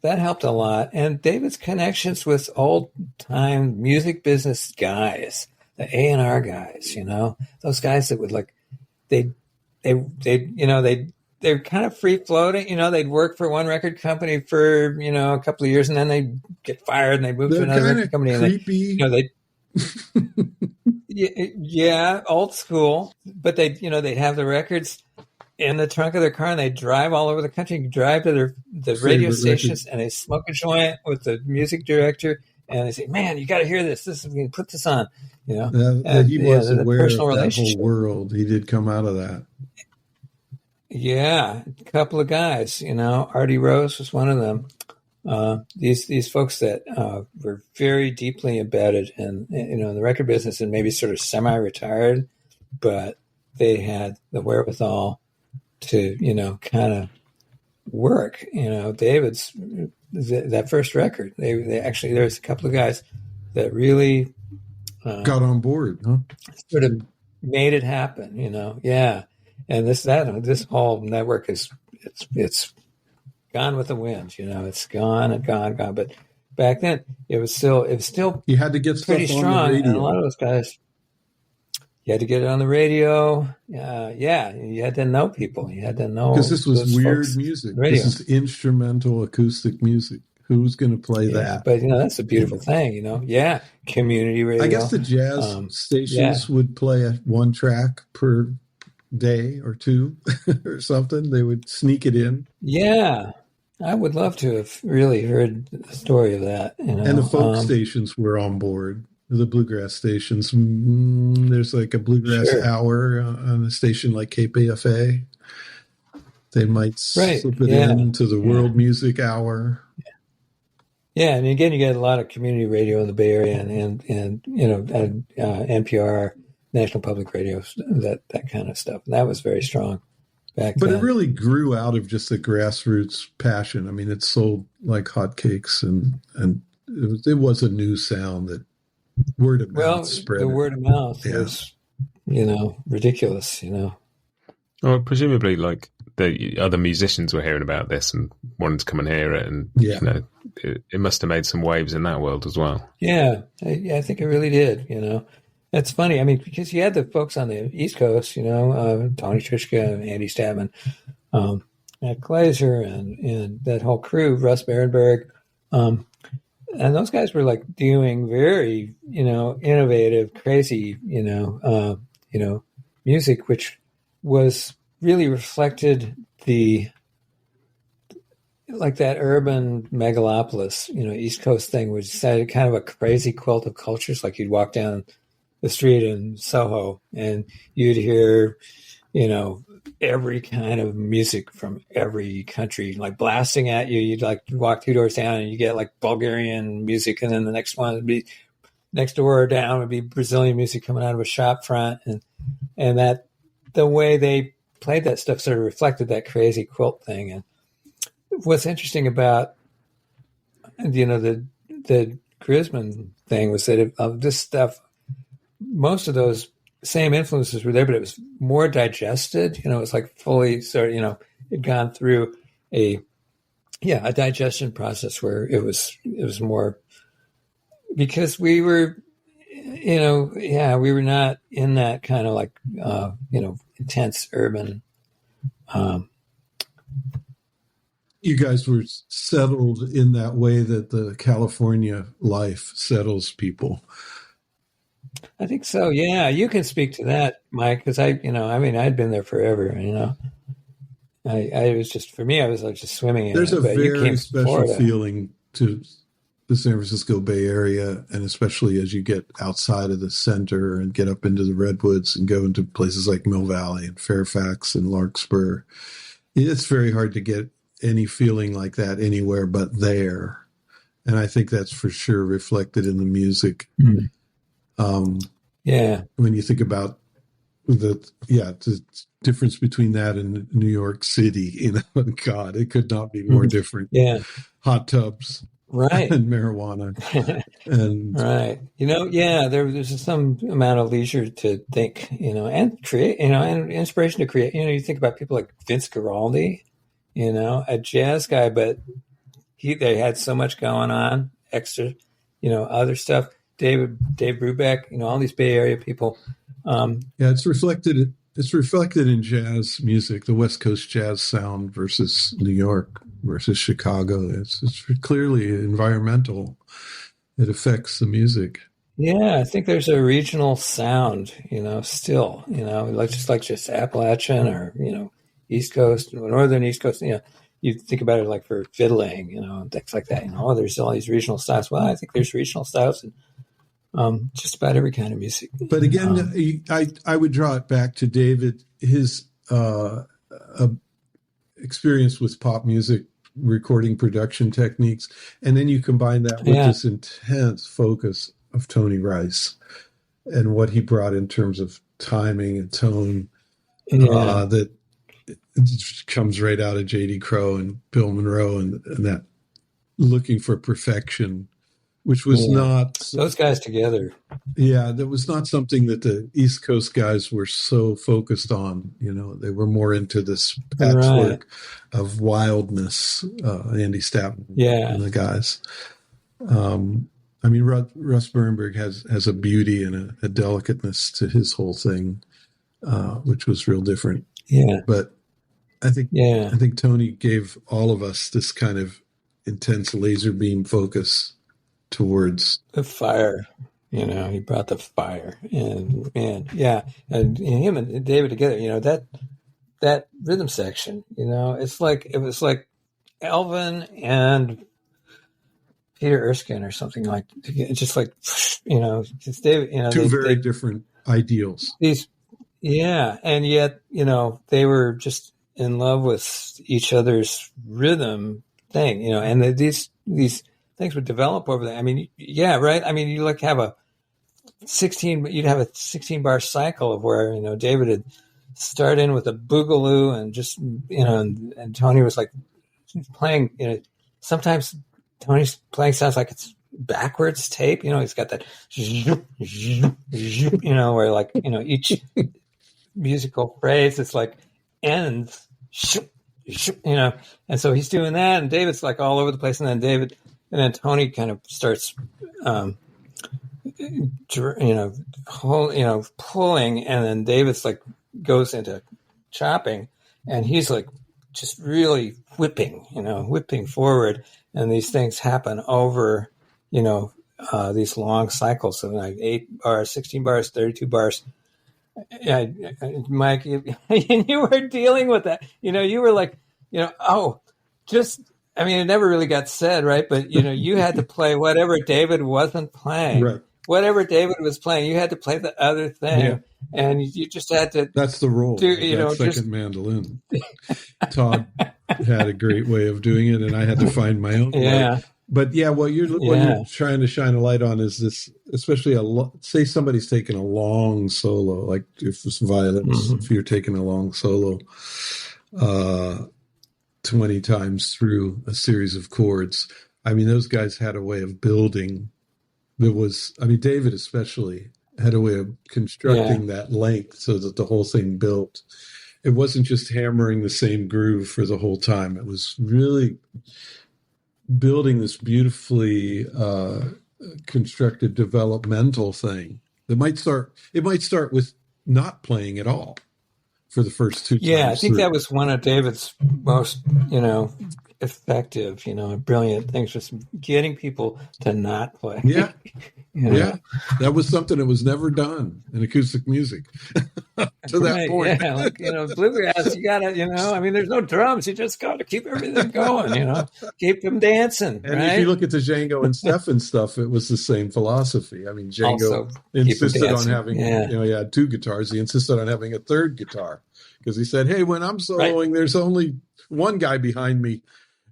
that helped a lot. And David's connections with old-time music business guys, the A&R guys, those guys that would they're kind of free-floating. They'd work for one record company for, a couple of years, and then they'd get fired, and they'd move to another record company. Creepy. And old school. But they'd have the records in the trunk of their car, and they drive all over the country, drive to the radio stations, and they smoke a joint with the music director, and they say, "Man, you got to hear this. This is going to put this on." You know, that he was aware of that relationship. whole world. He did come out of that. Yeah, a couple of guys. You know, Artie Rose was one of them. These folks that were very deeply embedded in the record business and maybe sort of semi-retired, but they had the wherewithal to kind of work. David's that first record. They actually, there's a couple of guys that really got on board, huh? Sort of made it happen. Yeah. And this whole network it's gone with the wind. It's gone and gone. But back then it was still you had to get pretty stuff strong. on the radio. And a lot of those guys, you had to get it on the radio. Yeah, you had to know people. You had to know, because this was weird folks. music. Radio. This is instrumental acoustic music. Who's going to play that? But that's a beautiful thing. Yeah, community radio. I guess the jazz stations would play one track per day or two or something. They would sneak it in. Yeah, I would love to have really heard the story of that. And the folk stations were on board. The bluegrass stations. There's like a bluegrass hour on a station like KPFA. They might slip it into the world music hour. Yeah, and again, you get a lot of community radio in the Bay Area and NPR, National Public Radio, that kind of stuff. And that was very strong back then. But it really grew out of just a grassroots passion. I mean, it sold like hotcakes, and it was a new sound that word of mouth spread. The word of mouth was, ridiculous. Well, presumably, like the other musicians were hearing about this and wanted to come and hear it, and it must have made some waves in that world as well. Yeah, I think it really did. That's funny. I mean, because you had the folks on the East Coast, Tony Trischka, Andy Statman, Matt Glazer, and that whole crew, Russ Berenberg, and those guys were like doing very, innovative, crazy, music, which was really reflected like that urban megalopolis, East Coast thing, which said kind of a crazy quilt of cultures. Like you'd walk down the street in Soho and you'd hear, every kind of music from every country, like blasting at you. You'd like walk 2 doors down and you get like Bulgarian music. And then the next one would be next door down would be Brazilian music coming out of a shop front. And that the way they played that stuff sort of reflected that crazy quilt thing. And what's interesting about, the Grisman thing was that of this stuff, most of those same influences were there, but it was more digested. It was like fully sort of, it'd gone through a digestion process where it was more, because we were, we were not in that kind of like, intense urban. You guys were settled in that way that the California life settles people. I think so. Yeah, you can speak to that, Mike, because I'd been there forever. I was just, for me, I was like just swimming in There's it. a very special feeling to the San Francisco Bay Area, and especially as you get outside of the center and get up into the Redwoods and go into places like Mill Valley and Fairfax and Larkspur. It's very hard to get any feeling like that anywhere but there. And I think that's for sure reflected in the music. Mm-hmm. When you think about the difference between that and New York City, God, it could not be more different. Yeah. Hot tubs. Right. And marijuana. And right. There's some amount of leisure to think, and create, and inspiration to create. You think about people like Vince Guaraldi, a jazz guy, but they had so much going on, extra, other stuff. Dave Brubeck, all these Bay Area people. It's reflected in jazz music, the West Coast jazz sound versus New York versus Chicago. It's clearly environmental. It affects the music. Yeah, I think there's a regional sound, still, like just Appalachian or, East Coast, Northern East Coast, you think about it like for fiddling, and things like that. There's all these regional styles. Well, I think there's regional styles in just about every kind of music. But again, I would draw it back to David, his experience with pop music, recording production techniques, and then you combine that with this intense focus of Tony Rice and what he brought in terms of timing and tone that comes right out of J.D. Crowe and Bill Monroe and that looking for perfection, which was not those guys together. Yeah, that was not something that the East Coast guys were so focused on. They were more into this patchwork of wildness. Andy Statman and the guys. Russ Bernberg has a beauty and a delicateness to his whole thing, which was real different. Yeah, but I think Tony gave all of us this kind of intense laser beam focus towards the fire. He brought the fire, and him and David together. That rhythm section. It was like Elvin and Peter Erskine or something like. Just like it's David. Two very different ideals. And yet they were just in love with each other's rhythm thing. And these things would develop over there. You like have a 16 bar cycle of where, David would start in with a boogaloo and just, and Tony was like playing, sometimes Tony's playing sounds like it's backwards tape. He's got that, where like, each musical phrase, it's like ends, and so he's doing that and David's like all over the place. And then Tony kind of starts, pulling, and then David's like goes into chopping, and he's like just really whipping forward, and these things happen over, these long cycles of like 8 bars, 16 bars, 32 bars. Yeah, Mike, you were dealing with that. You were like, it never really got said, right? But, you had to play whatever David wasn't playing. Right. Whatever David was playing, you had to play the other thing. Yeah. And you just had to. That's the role. Second mandolin. Todd had a great way of doing it, and I had to find my own way. But what you're trying to shine a light on is this, especially say somebody's taking a long solo, like if it's violins, if you're taking a long solo 20 times through a series of chords. Those guys had a way of building. David especially had a way of constructing that length so that the whole thing built. It wasn't just hammering the same groove for the whole time. It was really building this beautifully constructed developmental thing. It might start with not playing at all for the first 2 times. Yeah, I think that was one of David's most, effective, brilliant things, just getting people to not play. Yeah. Yeah. That was something that was never done in acoustic music to that point. Yeah, like, bluegrass, you gotta, there's no drums. You just gotta keep everything going, keep them dancing. And if you look at the Django and Stefan stuff, it was the same philosophy. Django insisted on having, he had 2 guitars. He insisted on having a 3rd guitar because he said, hey, when I'm soloing, there's only one guy behind me.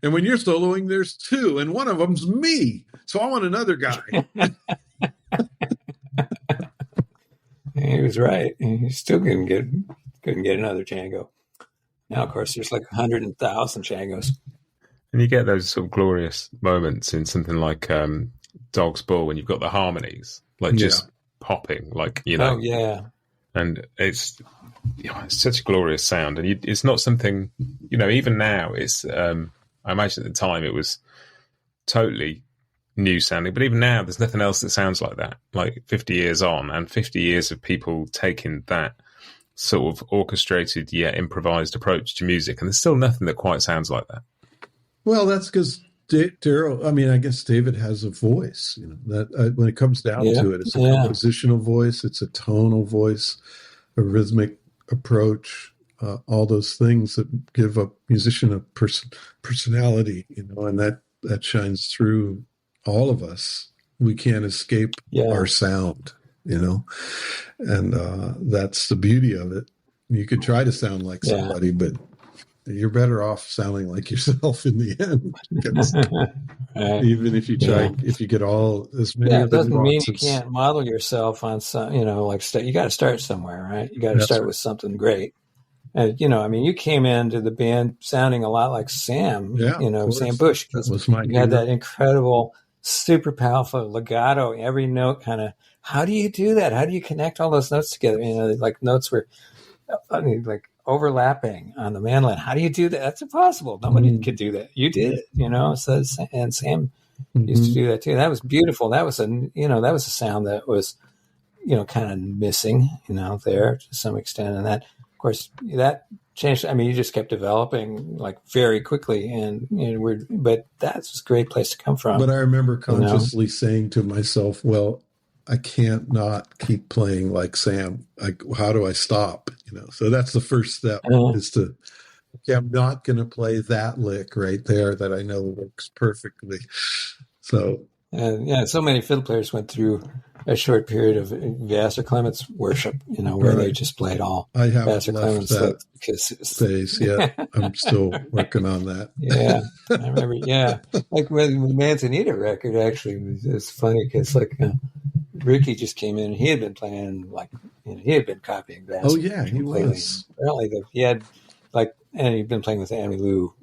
And when you're soloing, there's 2, and one of them's me. So I want another guy. He was right. He still couldn't get another Django. Now, of course, there's like 100,000 Djangos. And you get those sort of glorious moments in something like Dog's Ball when you've got the harmonies, like just popping, like, Oh, yeah. And it's such a glorious sound. And it's not something, even now, it's... I imagine at the time it was totally new sounding, but even now there's nothing else that sounds like that, like 50 years on, and 50 years of people taking that sort of orchestrated yet improvised approach to music, and there's still nothing that quite sounds like that. Well, that's because Darol, I guess David has a voice, that when it comes down to it, it's a compositional voice, it's a tonal voice, a rhythmic approach. all those things that give a musician a personality, and that shines through all of us. We can't escape our sound, and that's the beauty of it. You could try to sound like somebody, but you're better off sounding like yourself in the end. Right. Even if you try, if you get all as many of the doesn't nuances. mean you can't model yourself on some, you got to start somewhere, right? You got to start with something great. And, you came into the band sounding a lot like Sam, Sam Bush. That was my You had that incredible, super powerful legato, every note kind of, how do you do that? How do you connect all those notes together? Like notes were like overlapping on the mandolin. How do you do that? That's impossible. Nobody could do that. You did it, So, and Sam used to do that too. That was beautiful. That was a sound that was, kind of missing, there to some extent. And that, of course, that changed. You just kept developing like very quickly, but that's a great place to come from. But I remember consciously saying to myself, well, I can't not keep playing like Sam. How do I stop? So that's the first step is to, I'm not going to play that lick right there that I know works perfectly. So, so many fiddle players went through a short period of Vassar Clements worship, where they just played all I haven't Vassar left Clements that phase yet. I'm still working on that. I remember. Like with the Manzanita record, actually, it's funny because Ricky just came in and he had been playing he had been copying Vassar. Oh yeah, he was. Apparently he had and he'd been playing with Amy Lou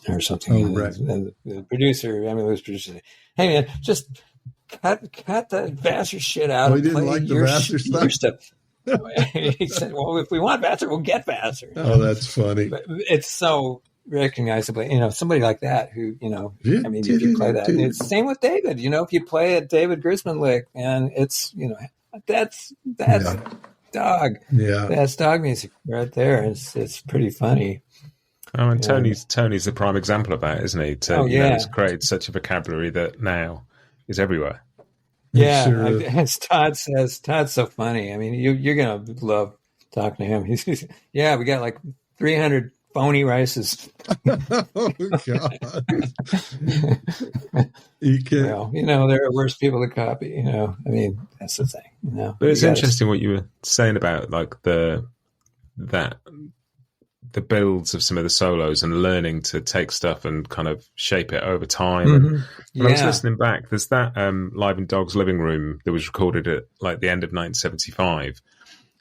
or something. Oh, right. And the producer, Amy Lou's producer, said, "Hey man, just cut the Vassar shit out." He didn't like the Vassar stuff. He said, "Well, if we want Vassar, we'll get Vassar." Oh, that's funny. But it's so recognizable, somebody like that who, if you play that, it's the same with David. If you play a David Grisman lick, and it's, that's dog. Yeah, that's dog music right there. It's pretty funny. Oh, and Tony's the prime example of that, isn't he? He's created such a vocabulary that now is everywhere. Yeah, sure. As Todd says, Todd's so funny. You're gonna love talking to him. He's we got like 300 phony rices. Oh God! You can't. There are worse people to copy. That's the thing. But it's interesting what you were saying about like the builds of some of the solos and learning to take stuff and kind of shape it over time. And when I was listening back, there's that Live in Dog's Living Room that was recorded at like the end of 1975.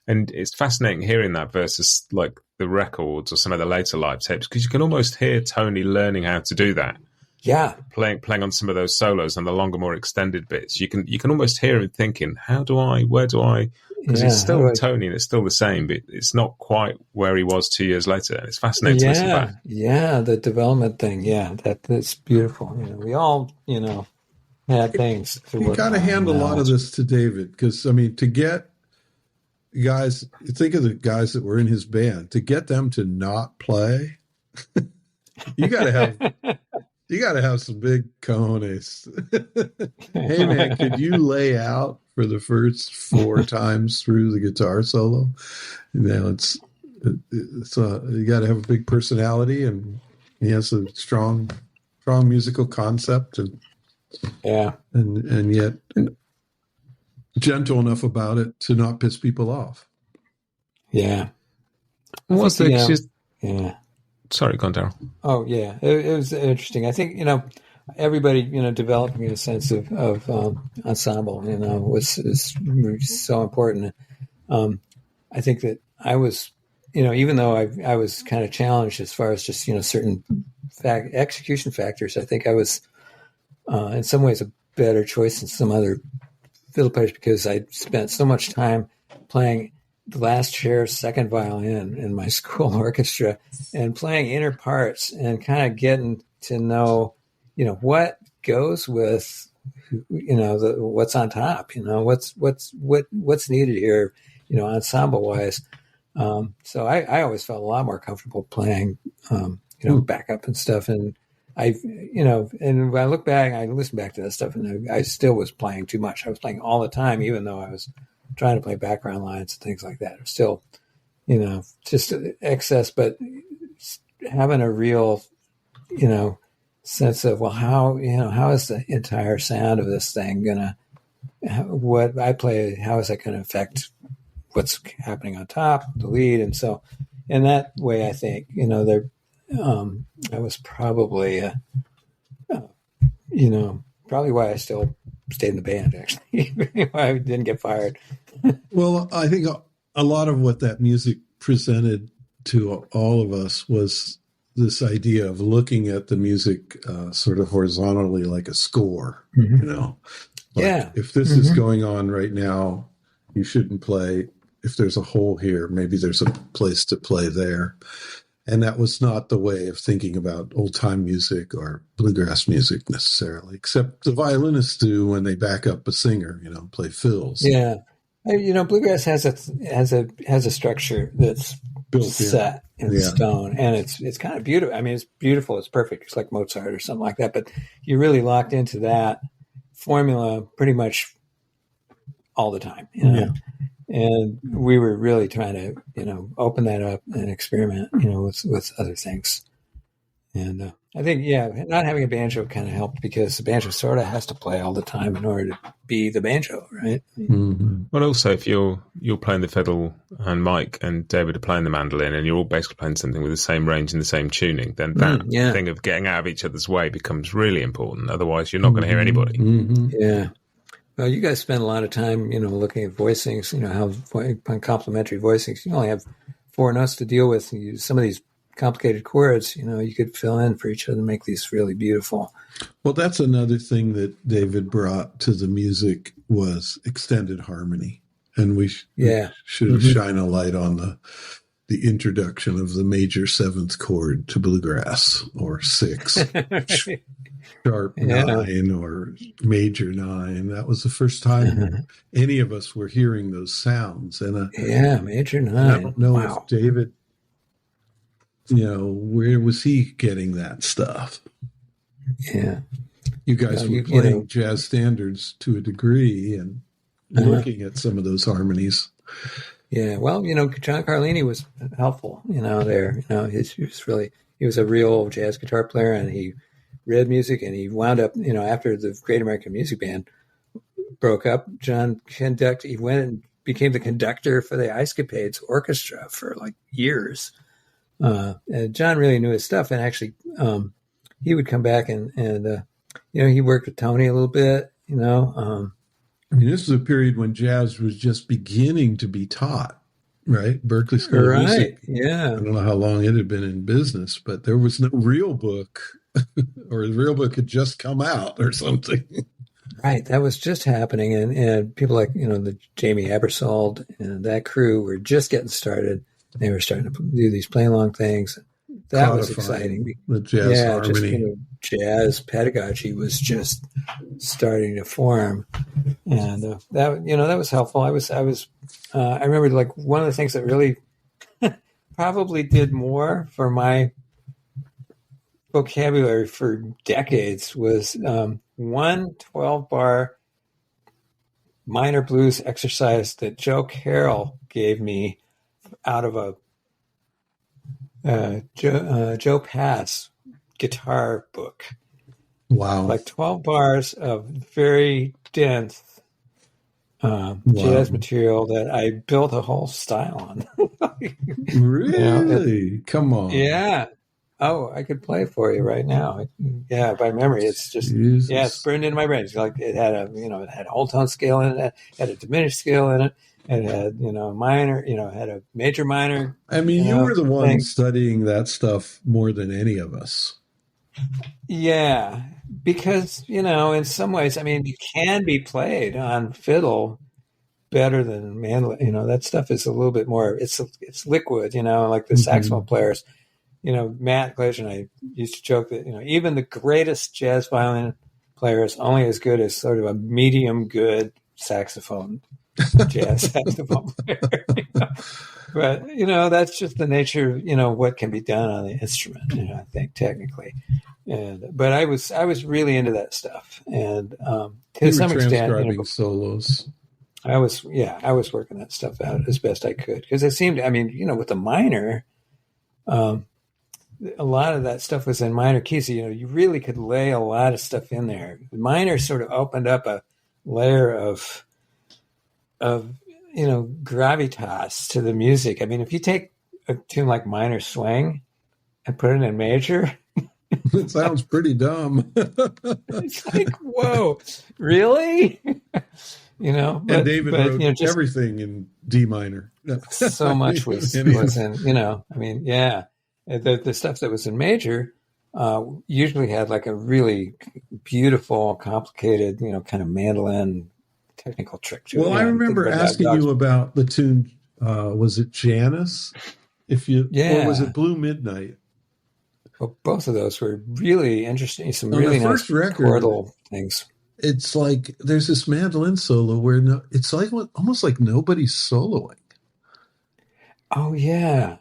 And it's fascinating hearing that versus like the records or some of the later live tapes, because you can almost hear Tony learning how to do that. Yeah. Playing on some of those solos and the longer, more extended bits. You can almost hear him thinking, where do I, because it's still Tony and it's still the same, but it's not quite where he was 2 years later. And it's fascinating to listen back. Yeah, the development thing. Yeah, that's beautiful. We all, had things. You got to hand a lot of this to David, because, to get guys, think of the guys that were in his band, to get them to not play, you got to have some big cojones. Hey man, could you lay out for the first 4 times through the guitar solo? It's you got to have a big personality, and he has a strong musical concept, and yet gentle enough about it to not piss people off. Yeah. Sorry, go on, Darol. Oh yeah, it was interesting. I think everybody developing a sense of ensemble is so important. I think that I was even though I was kind of challenged as far as just certain execution factors, I think I was in some ways a better choice than some other fiddle players, because I spent so much time playing the last chair second violin in my school orchestra and playing inner parts and kind of getting to know, what goes with, what's on top, what's needed here, ensemble wise. So I always felt a lot more comfortable playing, backup and stuff. And and when I look back, I listen back to that stuff, and I still was playing too much. I was playing all the time, even though I was trying to play background lines and things like that. I was still just excess, but having a real, sense of, well, how is the entire sound of this thing what I play, how is that going to affect what's happening on top, the lead? And so in that way, I think, I was probably, probably why I still stayed in the band, actually. Why I didn't get fired. Well, I think a lot of what that music presented to all of us was this idea of looking at the music sort of horizontally, like a score, if this is going on right now, you shouldn't play. If there's a hole here, maybe there's a place to play there. And that was not the way of thinking about old time music or bluegrass music necessarily, except the violinists do when they back up a singer, play fills. Yeah. Bluegrass has a structure that's built set in stone, and it's kind of beautiful. I mean, it's beautiful. It's perfect. It's like Mozart or something like that, but you're really locked into that formula pretty much all the time, And we were really trying to, open that up and experiment, with other things. And I think, not having a banjo kind of helped, because the banjo sort of has to play all the time in order to be the banjo, right? Mm-hmm. Well, also, if you're playing the fiddle and Mike and David are playing the mandolin, and you're all basically playing something with the same range and the same tuning, then that thing of getting out of each other's way becomes really important. Otherwise, you're not going to hear anybody. Mm-hmm. Yeah. Well, you guys spend a lot of time, looking at voicings, how complementary voicings. You only have 4 notes to deal with. Some of these complicated chords, you could fill in for each other and make these really beautiful. Well, that's another thing that David brought to the music was extended harmony. And we should shine a light on the introduction of the major 7th chord to bluegrass, or 6. Sharp 9 or major 9. That was the first time any of us were hearing those sounds. And major 9. I don't know if David, where was he getting that stuff? Yeah, you guys were playing jazz standards to a degree and looking at some of those harmonies. Yeah, well, John Carlini was helpful. There, he was a real jazz guitar player, and he read music, and he wound up, after the Great American Music Band broke up, he went and became the conductor for the Ice Capades Orchestra for like years. And John really knew his stuff, and actually, he would come back and he worked with Tony a little bit, this was a period when jazz was just beginning to be taught, right? Berklee School of Music. Yeah. I don't know how long it had been in business, but there was no real book, or the real book had just come out or something. Right. That was just happening. And people like, the Jamie Abersold and that crew were just getting started. They were starting to do these play-along things. That was exciting. The jazz harmony. Jazz pedagogy was just starting to form. And that was helpful. I remember, like, one of the things that really probably did more for my vocabulary for decades was one 12-bar minor blues exercise that Joe Carroll gave me out of a Joe Pass guitar book. Wow. Like 12 bars of very dense jazz material that I built a whole style on. Really? Come on. Yeah. Oh, I could play for you right now. Yeah, by memory. It's just, it's burned into my brain. It's like it had a whole tone scale in it, it had a diminished scale in it. It had, minor, had a major minor. I mean, you were the one studying that stuff more than any of us. Yeah, because, in some ways, it can be played on fiddle better than mandolin. That stuff is a little bit more, it's liquid, like the saxophone players. Matt Glazer and I used to joke that, even the greatest jazz violin player is only as good as sort of a medium good saxophone. Jazz saxophone player, but that's just the nature of what can be done on the instrument. I think technically, but I was really into that stuff, and to some extent, solos. I was working that stuff out as best I could, because it seemed, I mean, with the minor, a lot of that stuff was in minor keys. So, you really could lay a lot of stuff in there. The minor sort of opened up a layer of gravitas to the music. I mean, if you take a tune like Minor Swing and put it in major, it sounds pretty dumb. It's like, whoa, really? And David wrote everything in D minor. So much was in, I mean, yeah. The stuff that was in major usually had like a really beautiful, complicated, kind of mandolin technical trick to it. Well, I remember asking you about the tune, was it Janus? Or was it Blue Midnight? Well, both of those were really interesting. Some really nice chordal things. It's like there's this mandolin solo where it's like almost like nobody's soloing. Oh yeah,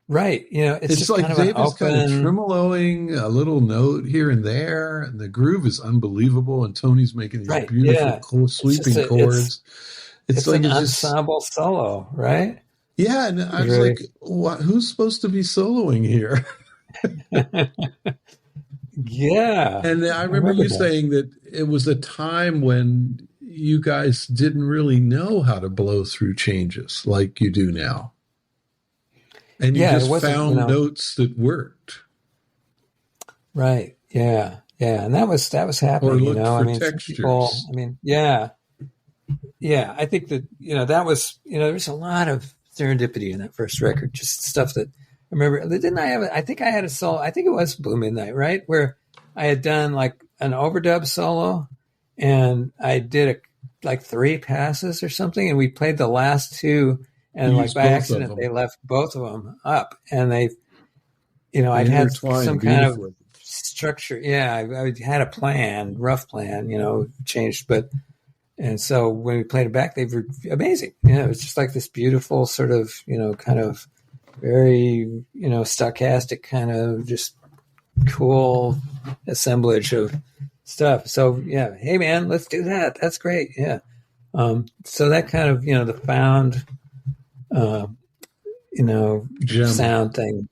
right. It's just like kind of David's kind of tremoloing a little note here and there, and the groove is unbelievable. And Tony's making these beautiful sweeping chords. It's like an ensemble solo, right? Yeah, and I was like, who's supposed to be soloing here? Yeah. And I remember you saying that it was a time when you guys didn't really know how to blow through changes like you do now. And you just found notes that worked. Right. Yeah. Yeah. And that was happening, or looked for textures. Yeah. I think that, that was, there's a lot of serendipity in that first record, just stuff that I remember. I think I had a solo, I think it was Blue Midnight, right? Where I had done like an overdub solo, and I did like 3 passes or something. And we played the last 2, and like by accident, they left both of them up, and they, I'd had some kind of structure. Yeah. I had a plan, rough plan, changed, and so when we played it back, they were amazing. It was just like this beautiful sort of, kind of very, stochastic kind of just cool assemblage of stuff. So yeah, hey man, let's do that. That's great. Yeah. So that kind of, the found, sound thing,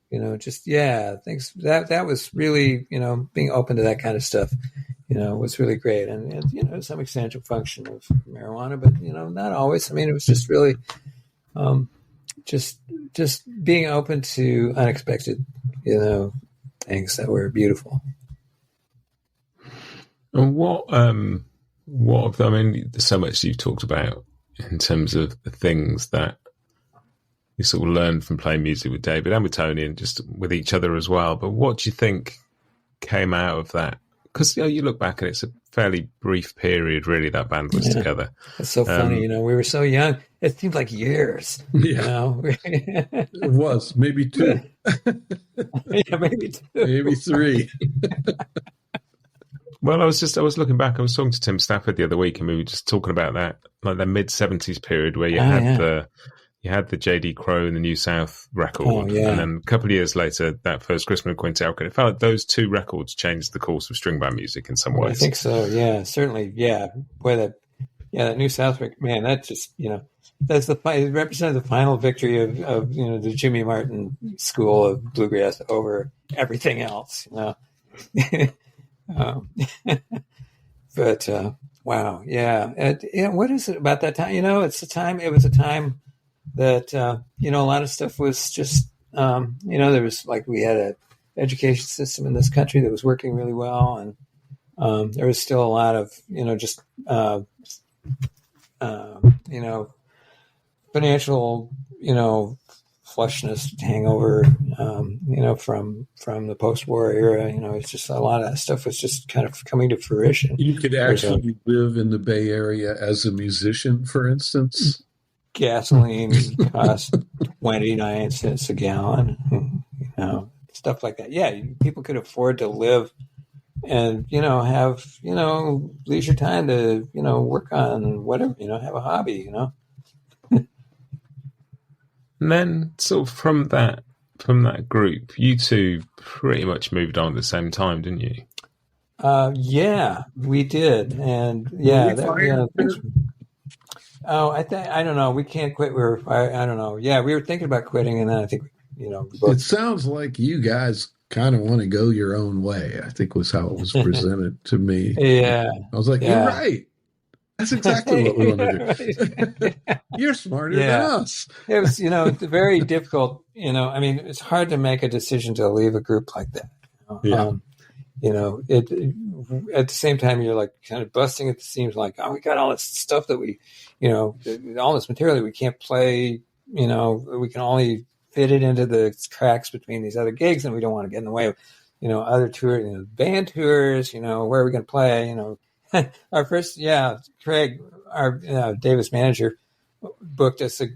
things that was really, being open to that kind of stuff, was really great. And some essential function of marijuana, but, not always. I mean, it was just really, just being open to unexpected, things that were beautiful. And what of them, I mean, there's so much you've talked about in terms of the things that you sort of learned from playing music with David and with Tony and just with each other as well. But what do you think came out of that? Because you look back and it's a fairly brief period, really, that band was together. It's so funny, we were so young. It seemed like years. Yeah, it was maybe 2. Yeah, maybe 2, maybe 3. Well, I was looking back. I was talking to Tim Stafford the other week, and we were just talking about that, like the mid-70s period where you had the J.D. Crowe and the New South record, and then a couple of years later, that first Grisman Quintet. It felt like those 2 records changed the course of string band music in some ways. I think so. Yeah, certainly. Yeah, boy, that New South record, man, that just it represented the final victory of the Jimmy Martin school of bluegrass over everything else. But wow, yeah. What is it about that time? It was a time that a lot of stuff was just there was like, we had a education system in this country that was working really well, and there was still a lot of financial flushness hangover from the post-war era. It's just a lot of that stuff was just kind of coming to fruition. You could actually live in the Bay Area as a musician, for instance. Gasoline cost 29 cents a gallon, stuff like that. Yeah, people could afford to live and, have, leisure time to, work on whatever, have a hobby, And then sort of from that group, you 2 pretty much moved on at the same time, didn't you? Yeah, we did. And Oh, I don't know. We can't quit. I don't know. Yeah, we were thinking about quitting, and then I think, it sounds like you guys kind of want to go your own way, I think was how it was presented to me. Yeah. I was like, yeah. You're right. That's exactly what we want to do. You're smarter than us. It was, very difficult. I mean, it's hard to make a decision to leave a group like that. At the same time, you're like kind of busting at the seams, like, oh, we got all this stuff that we, all this material that we can't play, we can only fit it into the cracks between these other gigs, and we don't want to get in the way of, other tours, band tours, where are we going to play, Our first, Craig, our Davis manager, booked us a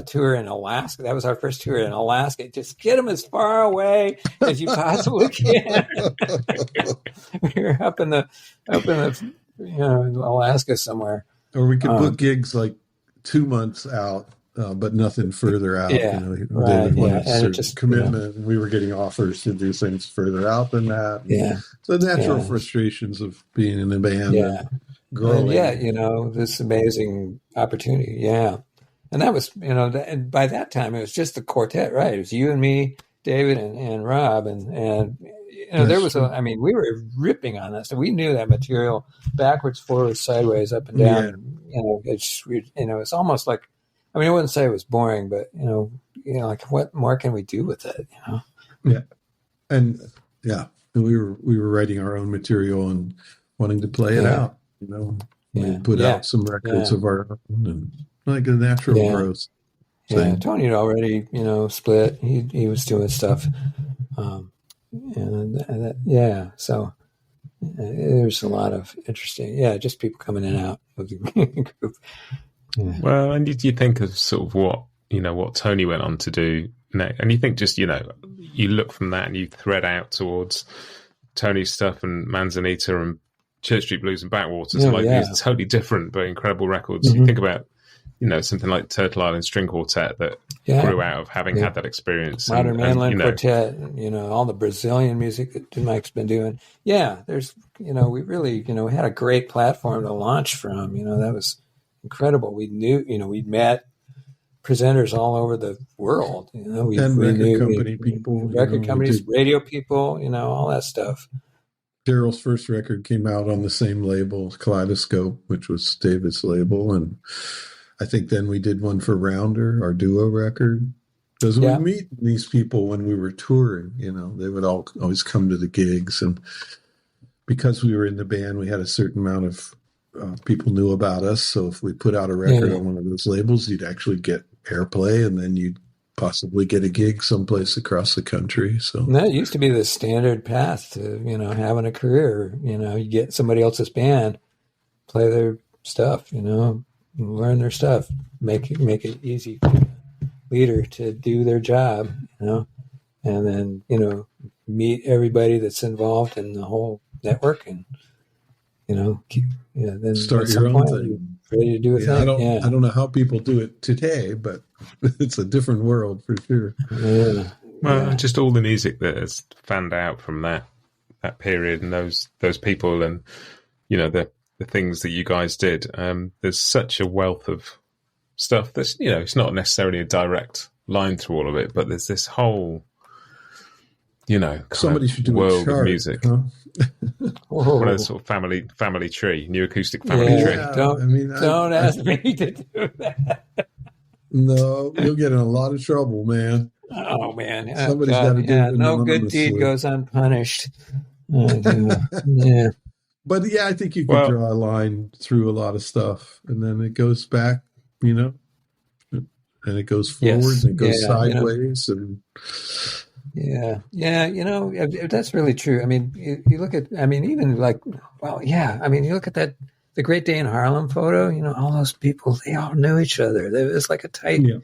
tour in Alaska. That was our first tour in Alaska. Just get them as far away as you possibly can. We were up in the Alaska somewhere. Or we could book gigs like 2 months out, but nothing further out. David wanted a certain commitment, and we were getting offers to do things further out than that. So natural frustrations of being in a band. And growing. And this amazing opportunity. Yeah. And that was, and by that time it was just the quartet, right? It was you and me, David and Rob. And there was we were ripping on that. So we knew that material backwards, forwards, sideways, up and down. It's almost like, I wouldn't say it was boring, but, like what more can we do with it? Yeah. And we were writing our own material and wanting to play it out. We put out some records of our own, and like a natural growth. Yeah, Tony had already, split. He was doing stuff, so there's a lot of interesting, just people coming in and out of the group. Yeah. Well, and you think of sort of what Tony went on to do next, and you think just you look from that and you thread out towards Tony's stuff and Manzanita and Church Street Blues and Backwaters, these totally different but incredible records. You think about, something like Turtle Island String Quartet that grew out of having had that experience. Modern Mandolin Quartet, all the Brazilian music that Mike's been doing. Yeah, there's, we really, we had a great platform to launch from. That was incredible. We knew, we'd met presenters all over the world. Record companies, radio people, all that stuff. Darol's first record came out on the same label, Kaleidoscope, which was David's label. And I think then we did one for Rounder, our duo record. Because we meet these people when we were touring, they would always come to the gigs. And because we were in the band, we had a certain amount of people knew about us. So if we put out a record on one of those labels, you'd actually get airplay, and then you'd possibly get a gig someplace across the country. So and that used to be the standard path to, having a career. You get somebody else's band, play their stuff, learn their stuff, make it easy for the leader to do their job, and then, meet everybody that's involved in the whole network, and, then start your own thing. Ready to do a thing. I don't know how people do it today, but it's a different world for sure. Yeah. Well, just all the music that has fanned out from that period, and those people, and the things that you guys did. There's such a wealth of stuff that's it's not necessarily a direct line through all of it, but there's this whole somebody should do world a chart, of music. Huh? One of those sort of family tree, new acoustic family tree. Don't ask me to do that. No, you'll get in a lot of trouble, man. Oh man, somebody's got to do it. No good deed goes unpunished. But I think you can draw a line through a lot of stuff, and then it goes back, and it goes forwards and it goes sideways, and. That's really true. I mean, you look at, even like, you look at that, the Great Day in Harlem photo, all those people, they all knew each other. It was like a tight, it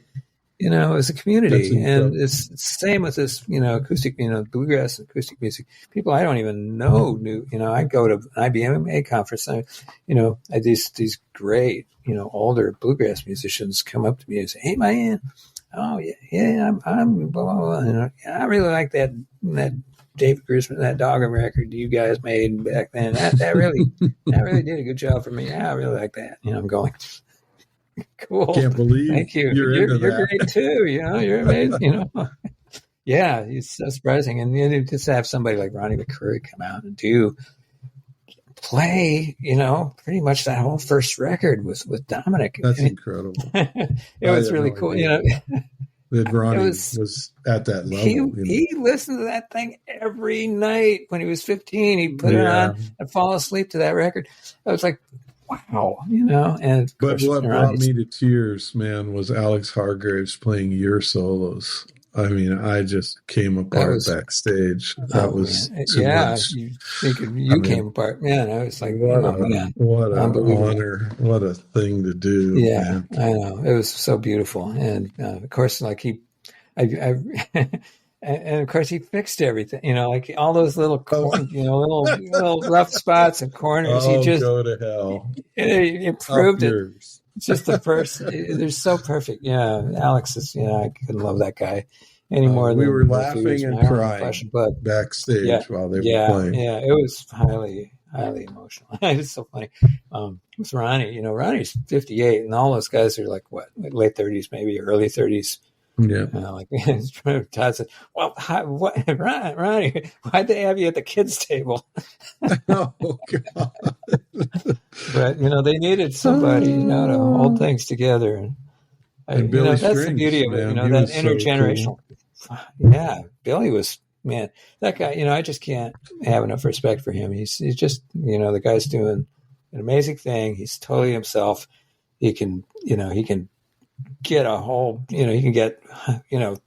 was a community. And it's the same with this, acoustic, bluegrass and acoustic music. People I don't even know knew, I go to an IBMA conference, and, these great, older bluegrass musicians come up to me and say, "Hey, man, oh I'm blah, blah, blah. I really like that David Grisman, that Dogger record you guys made back then. That really did a good job for me. I really like that." I'm going, Cool. Can't believe Thank you. you're into that. Great too. You're amazing. Yeah, it's so surprising. And then just have somebody like Ronnie McCreary come out and play, pretty much that whole first record was with Dominic. That's incredible. It was really cool. That Ronnie was at that level. He listened to that thing every night when he was 15. He'd put it on and fall asleep to that record. I was like, wow, And but what brought me to tears, man, was Alex Hargraves playing your solos. I mean, I just came apart backstage. That was you came apart, man. I was like, what an honor, what a thing to do. Yeah, man. I know, it was so beautiful, and of course, like and of course he fixed everything. Like all those little, little rough spots and corners. He just go to hell. He improved it. It's just the first. They're so perfect. Yeah, Alex is. I couldn't love that guy anymore. We were laughing and crying backstage while they were playing. Yeah, it was highly emotional. It's so funny. With Ronnie, Ronnie's 58, and all those guys are like what, late 30s, maybe early 30s. Yeah. Todd said, "Well, Ronnie, why'd they have you at the kids' table?" Oh God! But they needed somebody, to hold things together, and Billy that's Strings, the beauty of it. man, That intergenerational. So cool. Yeah, Billy was, man. That guy, I just can't have enough respect for him. He's just, the guy's doing an amazing thing. He's totally himself. He can get a whole, he can get,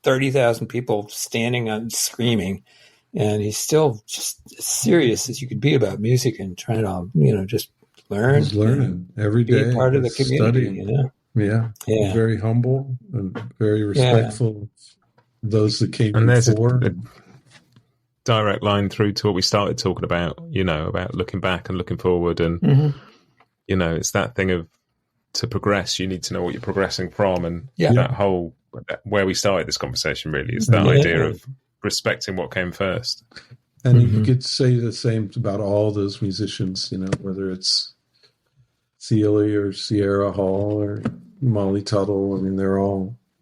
30,000 people standing and screaming, and he's still just as serious as you could be about music and trying to, just learn. He's learning every day. Be part of the community, studying. Yeah. Very humble and very respectful of those that came before. A direct line through to what we started talking about, about looking back and looking forward. And, it's that thing of, to progress, you need to know what you're progressing from, and that whole where we started this conversation really is that idea of respecting what came first. And you could say the same about all those musicians, whether it's Sealy or Sierra Hall or Molly Tuttle. I mean,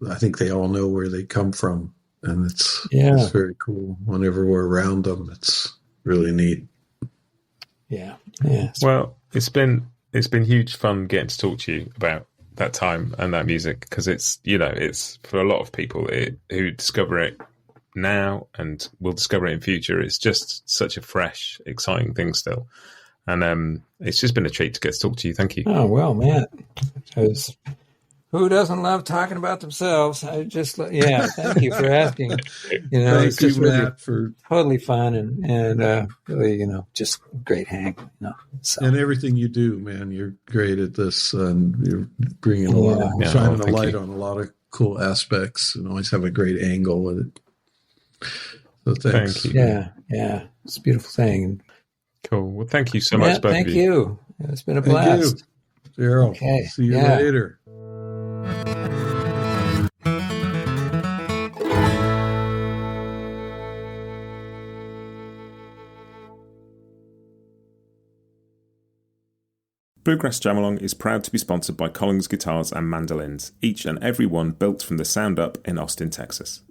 I think they all know where they come from, and it's very cool. Whenever we're around them, it's really neat. Yeah. Well, it's been huge fun getting to talk to you about that time and that music, because it's for a lot of people who discover it now and will discover it in future. It's just such a fresh, exciting thing still, and it's just been a treat to get to talk to you. Thank you. Oh well, man. Who doesn't love talking about themselves? Thank you for asking. It's just really totally fun and really, just great hang. So. And everything you do, man, you're great at this, and you're bringing shining a light on a lot of cool aspects, and always have a great angle with it. So thanks. Thank you. Yeah, it's a beautiful thing. Cool. Well, thank you so much, both thank of you. you. It's been a blast. Thank you, Darol. Okay. See you later. Bluegrass Jamalong is proud to be sponsored by Collins Guitars and Mandolins, each and every one built from the sound up in Austin, Texas.